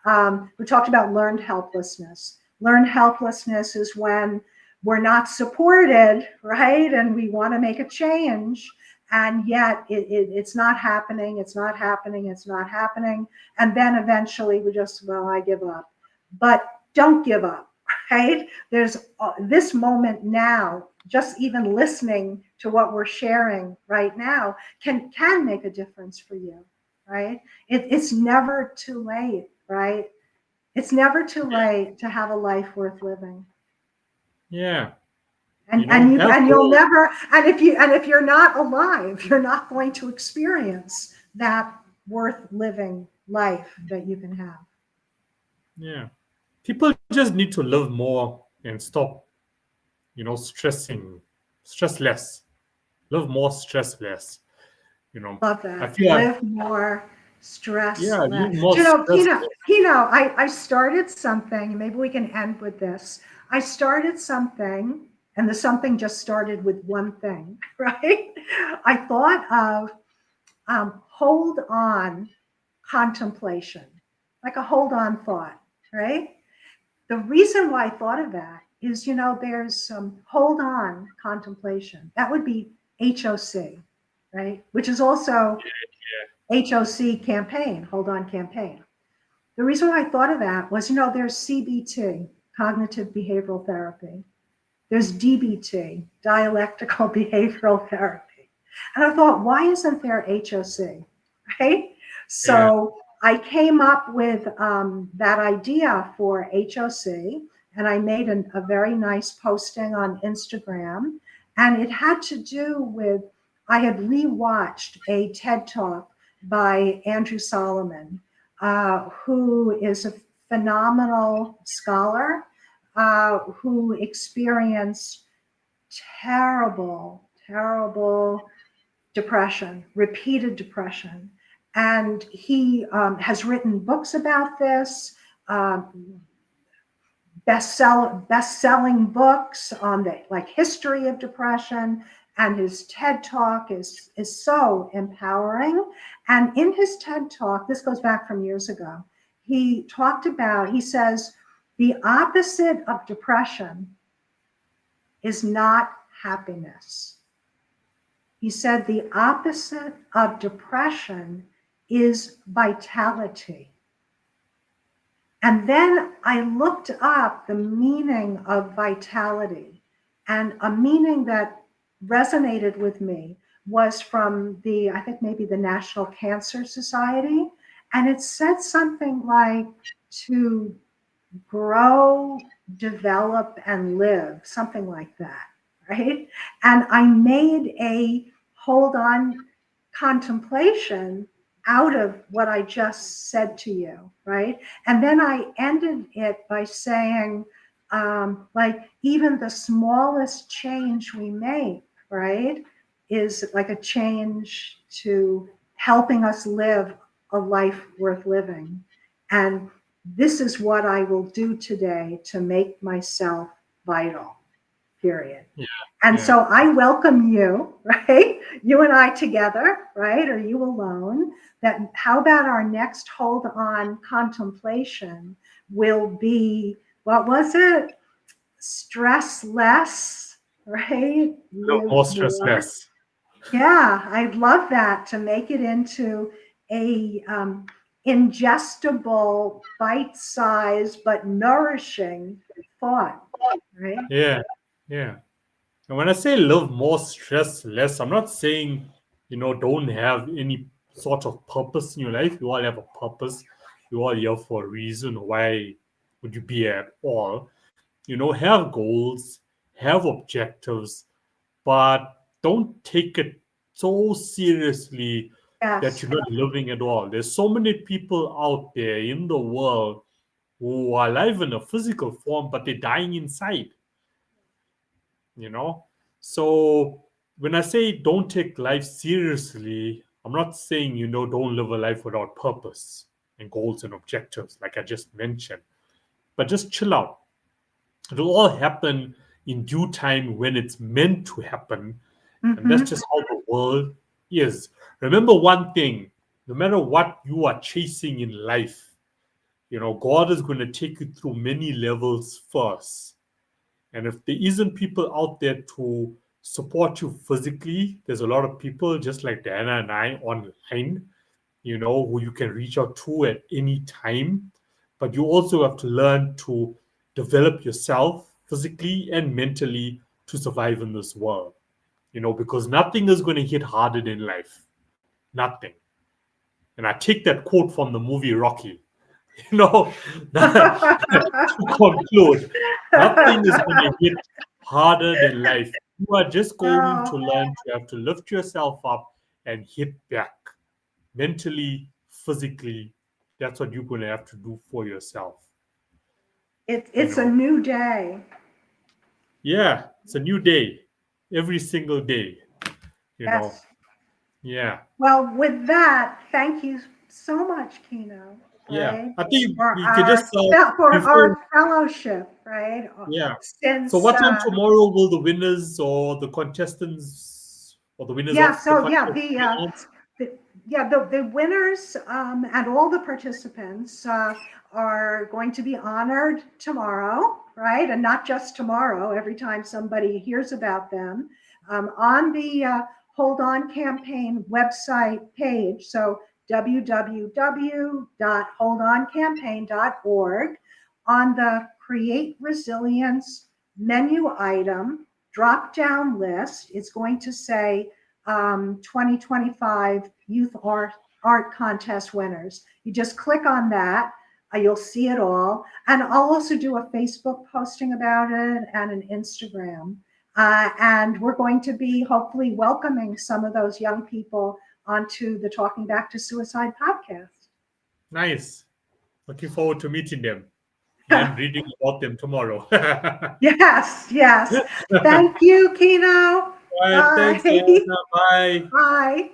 who talked about learned helplessness. Learned helplessness is when we're not supported, right? And we want to make a change. And yet it's not happening, it's not happening, it's not happening. And then eventually we just, well, I give up. But don't give up. Right? There's this moment now, just even listening to what we're sharing right now can make a difference for you, right? It's never too late, right? It's never too late to have a life worth living. Yeah. And you'll never, and if you're not alive, you're not going to experience that worth living life that you can have. Yeah. People just need to live more and stop, stress less. Live more, stress less. Love I that. feel like, Live more, stress yeah, less. live more You know, stress. I started something. Maybe we can end with this. I started something, and the something just started with one thing, right? I thought of hold on contemplation, like a hold on thought, right? The reason why I thought of that is, there's some hold on contemplation. That would be HOC, right? Which is also HOC campaign, hold on campaign. The reason why I thought of that was, there's CBT, cognitive behavioral therapy. There's DBT, dialectical behavioral therapy. And I thought, why isn't there HOC, right? So I came up with that idea for HOC, and I made a very nice posting on Instagram. And it had to do with, I had rewatched a TED Talk by Andrew Solomon, who is a phenomenal scholar who experienced terrible, terrible depression, repeated depression. And he has written books about this, best-selling books on the history of depression. and his TED Talk is so empowering. And in his TED Talk, this goes back from years ago, he says, the opposite of depression is not happiness. He said the opposite of depression is vitality. And then I looked up the meaning of vitality, and a meaning that resonated with me was from I think maybe the National Cancer Society. And it said something like to grow, develop, and live, something like that, right? And I made a hold on contemplation out of what I just said to you, right? And then I ended it by saying, like, even the smallest change we make, right, is like a change to helping us live a life worth living. And this is what I will do today to make myself vital, period. Yeah. And Yeah. so I welcome you, right? You and I together, right? Or you alone. That how about our next hold on contemplation will be, what was it? Stress less, right? No Live more stress more. less. Yeah, I'd love that, to make it into a ingestible, bite-sized, but nourishing thought, right? Yeah. Yeah. And when I say live more, stress less, I'm not saying, don't have any sort of purpose in your life. You all have a purpose. You all here for a reason. Why would you be at all? Have goals, have objectives, but don't take it so seriously that Yes. you're not living at all. There's so many people out there in the world who are alive in a physical form, but they're dying inside, you know? So when I say don't take life seriously, I'm not saying, don't live a life without purpose and goals and objectives, like I just mentioned, but just chill out. It'll all happen in due time when it's meant to happen. And that's Mm-hmm. just how the world is. Remember one thing, no matter what you are chasing in life, God is going to take you through many levels first. And if there isn't people out there to support you physically, there's a lot of people just like Diana and I online, who you can reach out to at any time. But you also have to learn to develop yourself physically and mentally to survive in this world, because nothing is going to hit harder than life. Nothing. And I take that quote from the movie Rocky. To conclude, nothing is going to hit harder than life. You are just going to Oh, learn to have to lift yourself up and hit back mentally, physically. That's what you're going to have to do for yourself. You it's a know, new day. yeah, it's a new day every single day. You know, Yes. yeah, Well, with that, thank you so much, Kino, yeah. right? I think For we could just before, our fellowship, right? yeah. So, Since what time tomorrow will the winners or the contestants or the winners yeah, of the so yeah, contest be announced? the winners and all the participants are going to be honored tomorrow, right? And not just tomorrow, every time somebody hears about them on the Hold On campaign website page. So www.holdoncampaign.org, on the Create Resilience menu item drop down list, it's going to say 2025 Youth Art Contest winners. You just click on that. You'll see it all. And I'll also do a Facebook posting about it and an Instagram. And we're going to be hopefully welcoming some of those young people onto the Talking Back to Suicide podcast. Nice. Looking forward to meeting them and reading about them tomorrow. Yes, yes. Thank you, Kino. All right. Thanks, Bye. Diana. Bye. Bye.